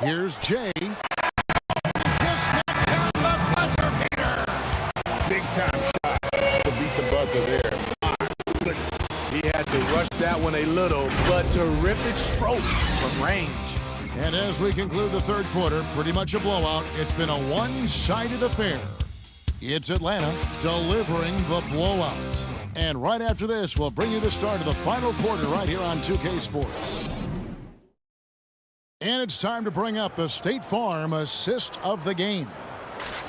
Here's Jay. Just knocked down the buzzer beater. Big time shot to beat the buzzer there. He had to rush that one a little, but terrific stroke from range. And as we conclude the third quarter, pretty much a blowout. It's been a one-sided affair. It's Atlanta delivering the blowout. And right after this, we'll bring you the start of the final quarter right here on 2K Sports. And it's time to bring up the State Farm assist of the game.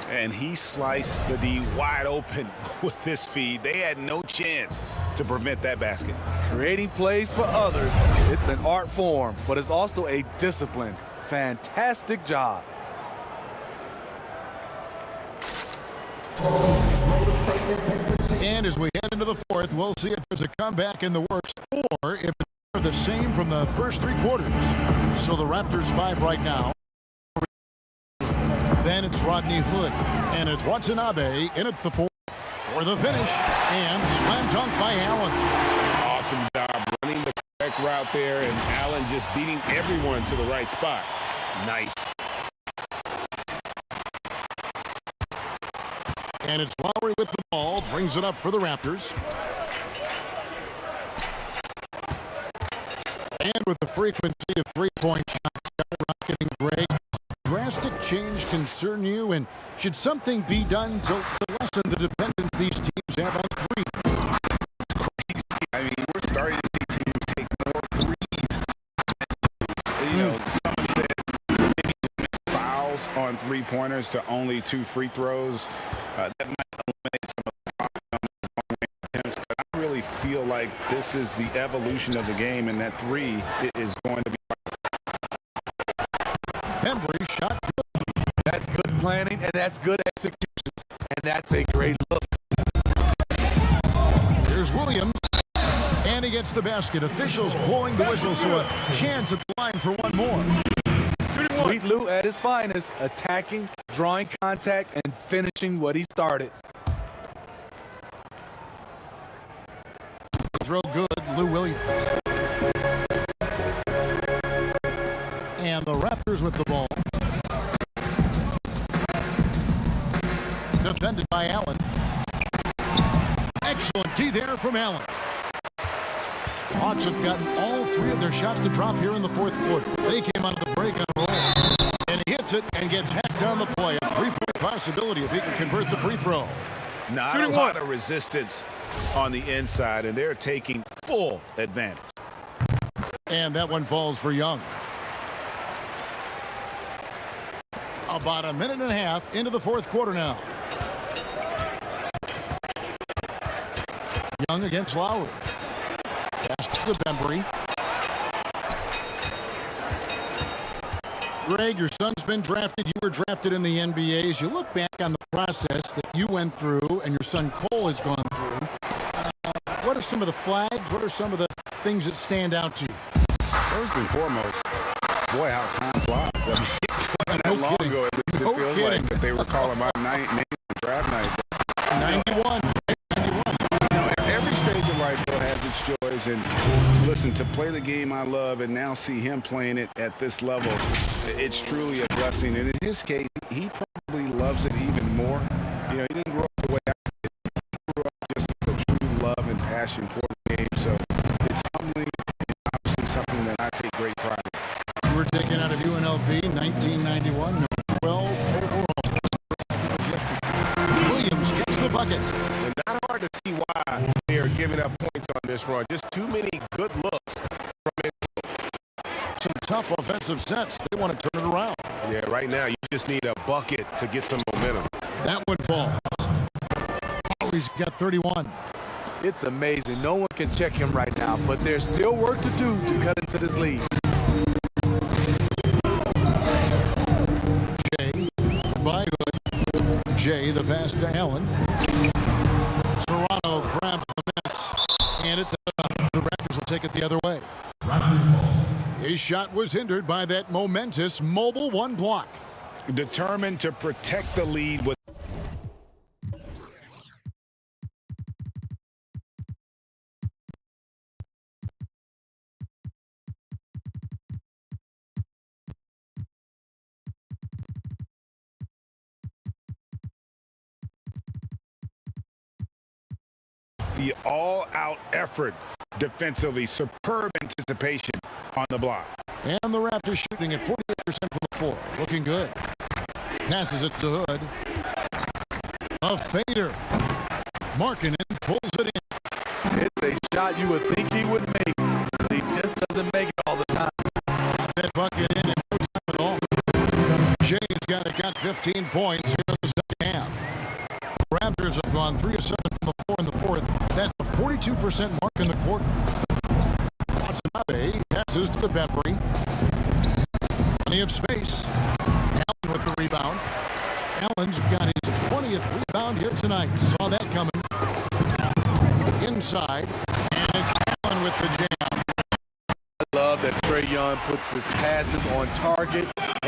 And he sliced the D wide open with this feed. They had no chance to prevent that basket. Creating plays for others, it's an art form, but it's also a discipline. Fantastic job. And as we head into the fourth, we'll see if there's a comeback in the works or if it's the same from the first 3 quarters. So the Raptors 5 right now. Then it's Rodney Hood. And it's Watanabe in at the 4 for the finish. And slam dunk by Allen. Awesome job running the correct route there, and Allen just beating everyone to the right spot. Nice. And it's Lowry with the ball. Brings it up for the Raptors. And with the frequency of three-point shots skyrocketing, Greg, drastic change concern you? And should something be done to lessen the dependence these teams have on three? It's crazy. I mean, we're starting to see teams take more threes. You know, someone said maybe fouls on three-pointers to only 2 free throws. That might eliminate some of the attempts, but I really feel like this is the evolution of the game, and that 3 is going to be. Embry shot good. That's good planning, and that's good execution, and that's a great look. Here's Williams, and he gets the basket. Officials blowing the whistle, so a chance at the line for one more. Sweet Lou at his finest, attacking, drawing contact, and finishing what he started. Throw good, Lou Williams. And the Raptors with the ball. Defended by Allen. Excellent D there from Allen. Hawks have gotten all 3 of their shots to drop here in the 4th quarter. They came out of the break on a roll. And he hits it and gets hacked on the play. A 3-point possibility if he can convert the free throw. Not a lot of resistance on the inside, and they're taking full advantage. And that one falls for Young. About a minute and a half into the 4th quarter now. Young against Lowry. Pass to Bembry. Greg, your son's been drafted. You were drafted in the NBA. As you look back on the process that you went through and your son Cole has gone through, what are some of the flags? What are some of the things that stand out to you? First and foremost, boy, how time flies. I mean, that long ago, at least it feels like that they were calling my name on draft night. 91. Every stage of life has its joys, and listen, to play the game I love and now see him playing it at this level, it's truly a blessing. And in his case, he probably loves it even more. You know, he didn't grow up the way I did. He grew up just with a true love and passion for the game. So it's humbling and obviously something that I take great pride in. You were taken out of UNLV 1991, number 12 overall. Williams gets the bucket. And not hard to see why they are giving up points on this run. Just too many good looks from it. Some tough offensive sets. They want to turn it around. Yeah, right now you just need a bucket to get some momentum. That one falls. Lowry's got 31. It's amazing. No one can check him right now, but there's still work to do to cut into this lead. Jay by Hood. Jay the pass to Allen. Toronto grabs the miss, and it's the Raptors will take it the other way. His shot was hindered by that momentous mobile 1 block. Determined to protect the lead with the all-out effort defensively. Superb anticipation on the block. And the Raptors shooting at 48% from the floor. Looking good. Passes it to Hood. A fader. Markkanen pulls it in. It's a shot you would think he would make, but he just doesn't make it all the time. That bucket in no time at all. Jay's got 15 points here in the second half. The Raptors have gone 3 of 7 from the floor in the 4th. That's a 42% mark in the quarter. Watanabe passes to the Bembry. Plenty of space. Allen with the rebound. Allen's got his 20th rebound here tonight. Saw that coming. Inside. And it's Allen with the jam. I love that Trae Young puts his passes on target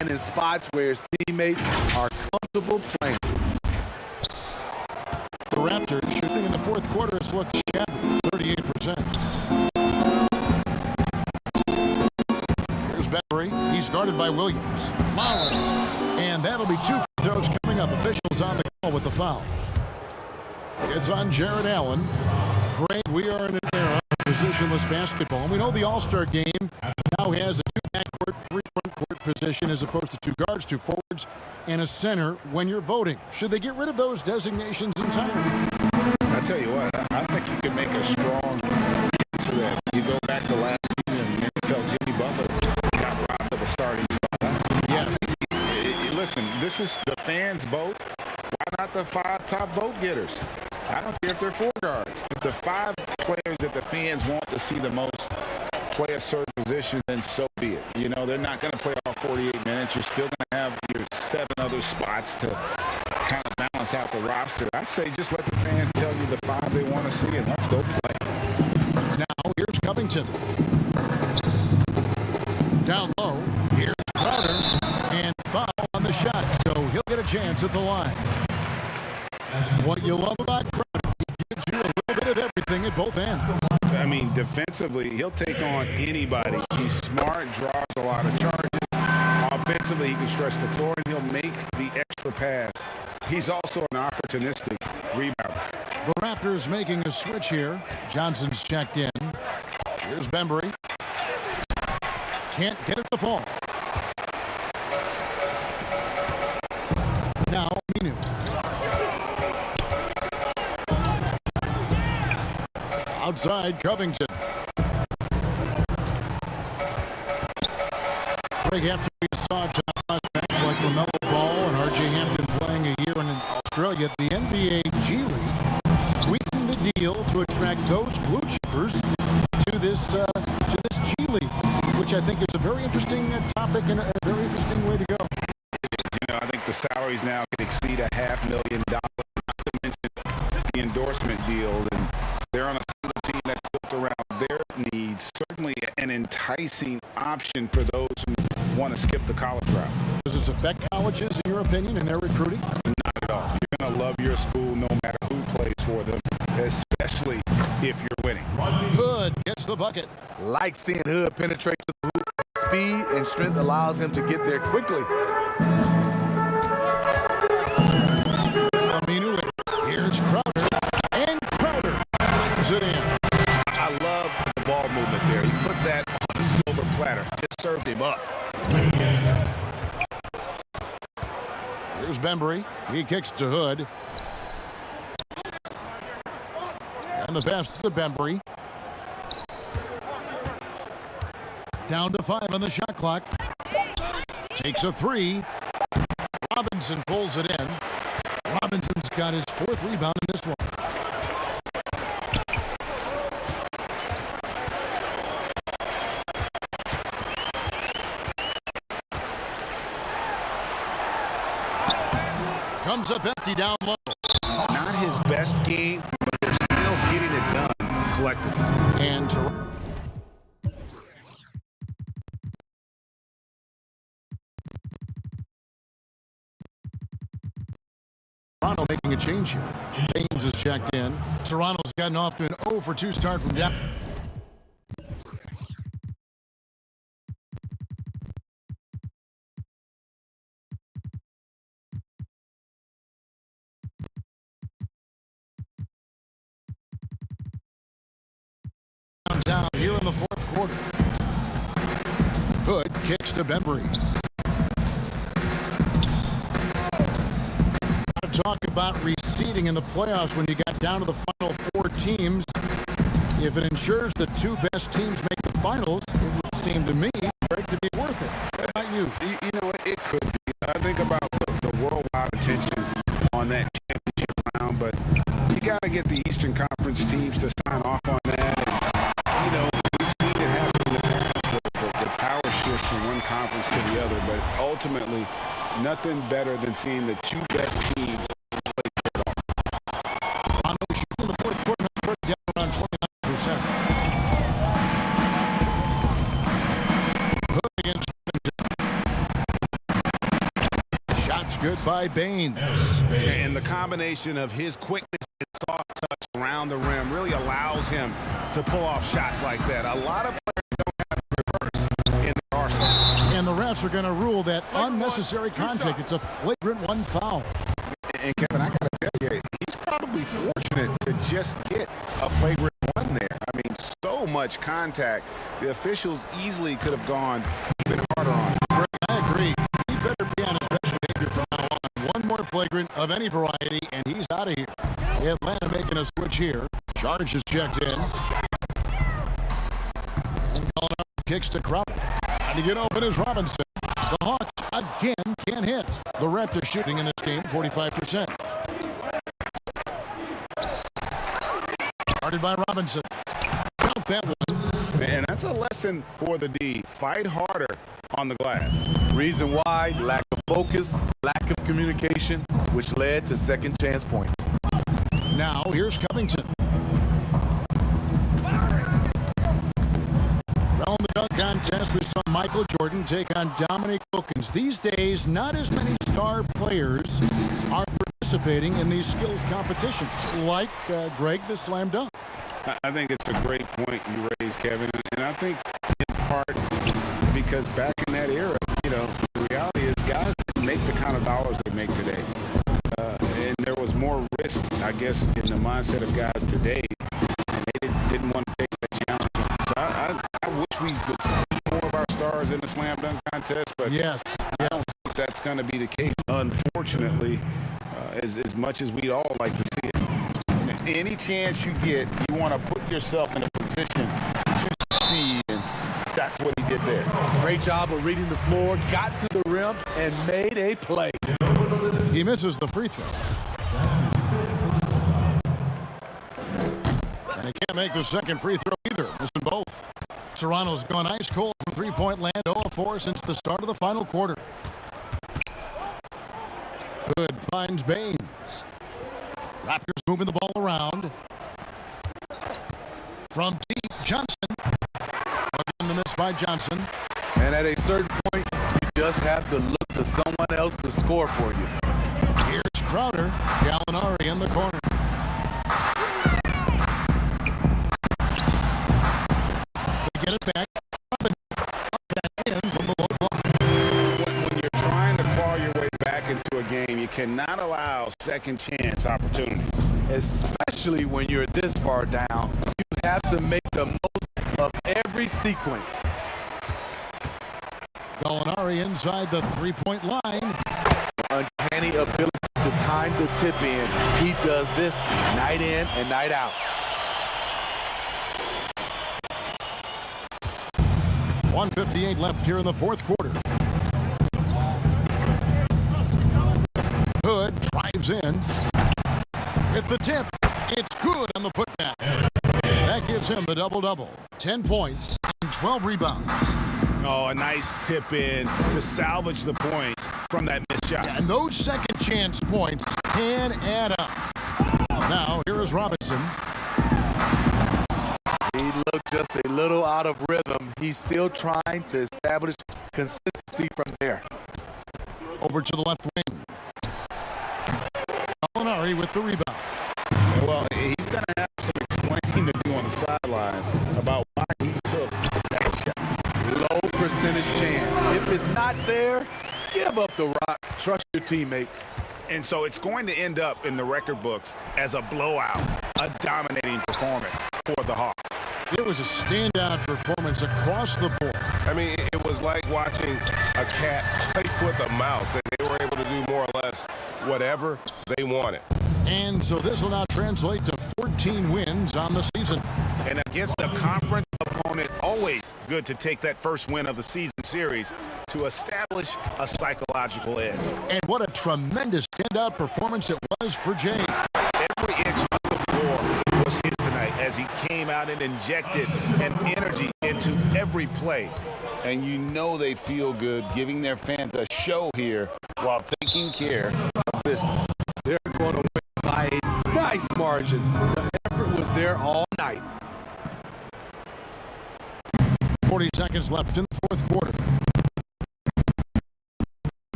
and finding spots where his teammates are comfortable playing. The Raptors shooting in the fourth quarter has looked shabby, 38%. Here's Bembry. He's guarded by Williams. Lowry. And that'll be 2 free throws coming up. Officials on the call with the foul. It's on Jared Allen. Greg, we are in an era of positionless basketball. And we know the All-Star game now has a 2 backcourt, 3 front-court position as opposed to 2 guards, 2 forwards, and a center when you're voting. Should they get rid of those designations entirely? I tell you what, I think you can make a strong case for that. You go back to last season, and NFL Jimmy Butler got robbed of a starting spot. Yes. Listen, this is the fans' vote. Why not the 5 top vote getters? I don't care if they're 4 guards. If the 5 players that the fans want to see the most play a certain position, then so be it. You know, they're not going to play all 48 minutes. You're still going to have your 7 other spots to kind of balance out the roster. I say just let the fans tell you the 5 they want to see, and let's go play. Now, here's Covington. Down low, here's Crowder, and foul on the shot, so he'll get a chance at the line. What you love about Crowder, he gives you a little bit of everything at both ends. I mean, defensively, he'll take on anybody. He's smart, draws a lot of charges. Offensively, he can stretch the floor, and he'll make the extra pass. He's also an opportunistic rebounder. The Raptors making a switch here. Johnson's checked in. Here's Bembry. Can't get it to fall. Now, Minu. Outside, Covington. Greg, after we saw top prospects like LaMelo Ball and R.J. Hampton playing a year in Australia, the NBA G League sweetened the deal to attract those blue chippers to this G League, which I think is a very interesting topic and a very interesting way to go. You know, I think the salaries now can exceed $500,000, not to mention the endorsement deal, and they're on a single team that's built around their needs. Certainly an enticing option for those who want to skip the college route. Does this affect colleges, in your opinion, in their recruiting? Not at all. You're going to love your school no matter who plays for them, especially if you're winning. Hood gets the bucket. Like seeing Hood penetrate to the hoop. Speed and strength allows him to get there quickly. Aminu, here's Crowder, and Crowder brings it in. I love the ball movement there. He put that on the silver platter. Just served him up. Here's Bembry. He kicks to Hood. And the pass to Bembry. Down to 5 on the shot clock. Takes a 3. Robinson pulls it in. Robinson's got his 4th rebound in this one. Comes up empty down low. Not his best game, but they're still getting it done collectively. And Toronto making a change here. Baines is checked in. Toronto's gotten off to an 0-for-2 start from down. Down here in the 4th quarter. Hood kicks to Bembry. Talk about receding in the playoffs when you got down to the final 4 teams. If it ensures the 2 best teams make the finals, it would seem to me, Greg, to be worth it. What about you? You know, it could be. I think about the worldwide attention on that championship round, but you got to get the Eastern Conference teams to sign off on that. And, you know, we've seen it happen in the past, the power shift from one conference to the other, but ultimately, nothing better than seeing the 2 best teams play it all. On the shoot in the 4th quarter, down around 29%. Hood against Covington. good by Baines. And the combination of his quickness and soft touch around the rim really allows him to pull off shots like that. A lot of players don't have reverse in their arsenal. And the refs are going to rule that unnecessary contact. It's a flagrant 1 foul. And Kevin, I got to tell you, he's probably fortunate to just get a flagrant 1 there. I mean, so much contact. The officials easily could have gone even harder on him. I agree. He better be on his best behavior from now on. One more flagrant of any variety, and he's out of here. Atlanta making a switch here. Charge is checked in. And kicks to Crop. And to get open is Robinson. The Hawks again can't hit. The Raptors shooting in this game 45%. Started by Robinson. Count that one. And that's a lesson for the D. Fight harder on the glass. Reason why: lack of focus, lack of communication, which led to second chance points. Now here's Covington. Well, in the dunk contest, we saw Michael Jordan take on Dominique Wilkins. These days, not as many star players are participating in these skills competitions, like Greg the slam dunk. I think it's a great point you raised, Kevin. And I think in part because back in that era, you know, the reality is guys didn't make the kind of dollars they make today. And there was more risk, I guess, in the mindset of guys today. And they didn't want to take that challenge. So I wish we would see more of our stars in the slam dunk contest. But yes, I don't think that's going to be the case, unfortunately, as much as we'd all like to see it. Any chance you get, you want to put yourself in a position to succeed, and that's what he did there. Great job of reading the floor, got to the rim, and made a play. He misses the free throw. And he can't make the second free throw either, missing both. Serrano's gone ice cold from three-point land, 0-4 since the start of the final quarter. Hood finds Baines. Raptors moving the ball around. From deep, Johnson. Again, the miss by Johnson. And at a certain point, you just have to look to someone else to score for you. Here's Crowder. Gallinari in the corner. They get it back. Back in from the low block. When you're trying to claw your way back into a game, you cannot allow second chance opportunity. Especially when you're this far down, you have to make the most of every sequence. Gallinari inside the three-point line. Uncanny ability to time the tip in. He does this night in and night out. .158 left here in the fourth quarter. Hood drives in. Hit the tip. It's good on the putback. That gives him the double-double. 10 points and 12 rebounds. Oh, a nice tip in to salvage the points from that missed shot. And those second chance points can add up. Now, here is Robinson. He looked just a little out of rhythm. He's still trying to establish consistency from there. Over to the left wing. Gallinari with the rebound. Well, he's going to have some explaining to do on the sideline about why he took that shot. Low percentage chance. If it's not there, give up the rock. Trust your teammates. And so it's going to end up in the record books as a blowout, a dominating performance for the Hawks. It was a standout performance across the board. I mean, it was like watching a cat play with a mouse. They were able to do more or less whatever they wanted. And so this will now translate to 14 wins on the season. And against a conference opponent, always good to take that first win of the season series to establish a psychological edge. And what a tremendous standout performance it was for Jay. Every inch of the floor was his tonight as he came out and injected an energy into every play. And you know they feel good giving their fans a show here while taking care of business. They're going to win by a nice margin. The effort was there all night. 40 seconds left in the fourth quarter.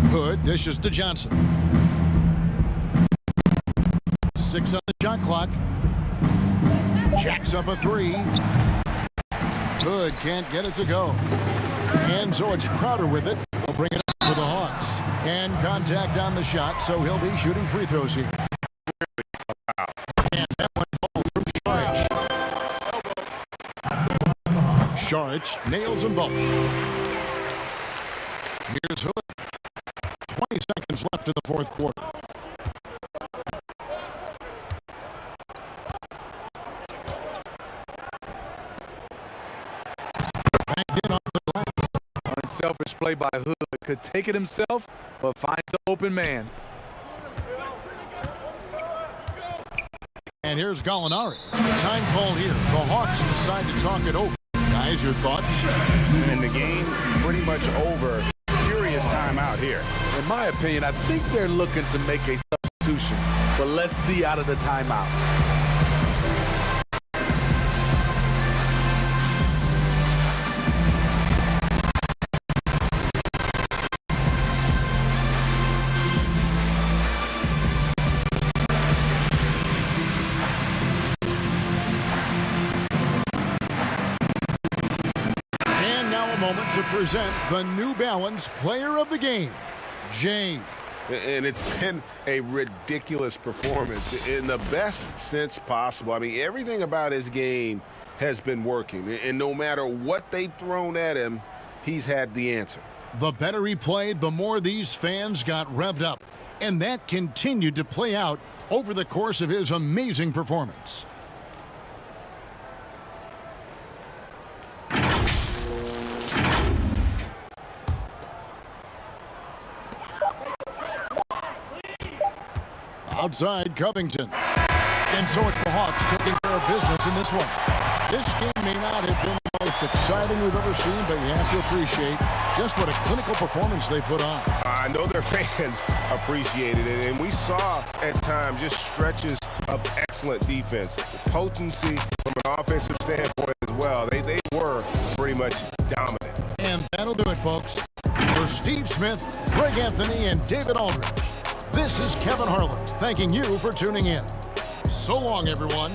Hood Dishes to Johnson. 6 on the shot clock. Jacks up a 3. Good, can't get it to go. And so it's Crowder with it. He'll bring it up for the Hawks. And contact on the shot, so he'll be shooting free throws here. And that one falls from Saric. Saric nails them both. Here's Hood. 20 seconds left in the fourth quarter. Back in off the glass. Unselfish play by Hood. Could take it himself, but finds the open man. And here's Gallinari. Time call here. The Hawks decide to talk it over. Guys, your thoughts? And the game pretty much over. Curious timeout here. In my opinion, I think they're looking to make a substitution, but let's see out of the timeout. Moment to present the New Balance Player of the Game, Jay. And it's been a ridiculous performance in the best sense possible. I mean, everything about his game has been working. And no matter what they've thrown at him, he's had the answer. The better he played, the more these fans got revved up. And that continued to play out over the course of his amazing performance. Outside Covington. And so it's the Hawks taking care of business in this one. This game may not have been the most exciting we've ever seen, but you have to appreciate just what a clinical performance they put on. I know their fans appreciated it, and we saw at times just stretches of excellent defense. Potency from an offensive standpoint as well. They were pretty much dominant. And that'll do it, folks. For Steve Smith, Greg Anthony, and David Aldridge, this is Kevin Harlan thanking you for tuning in. So long, everyone.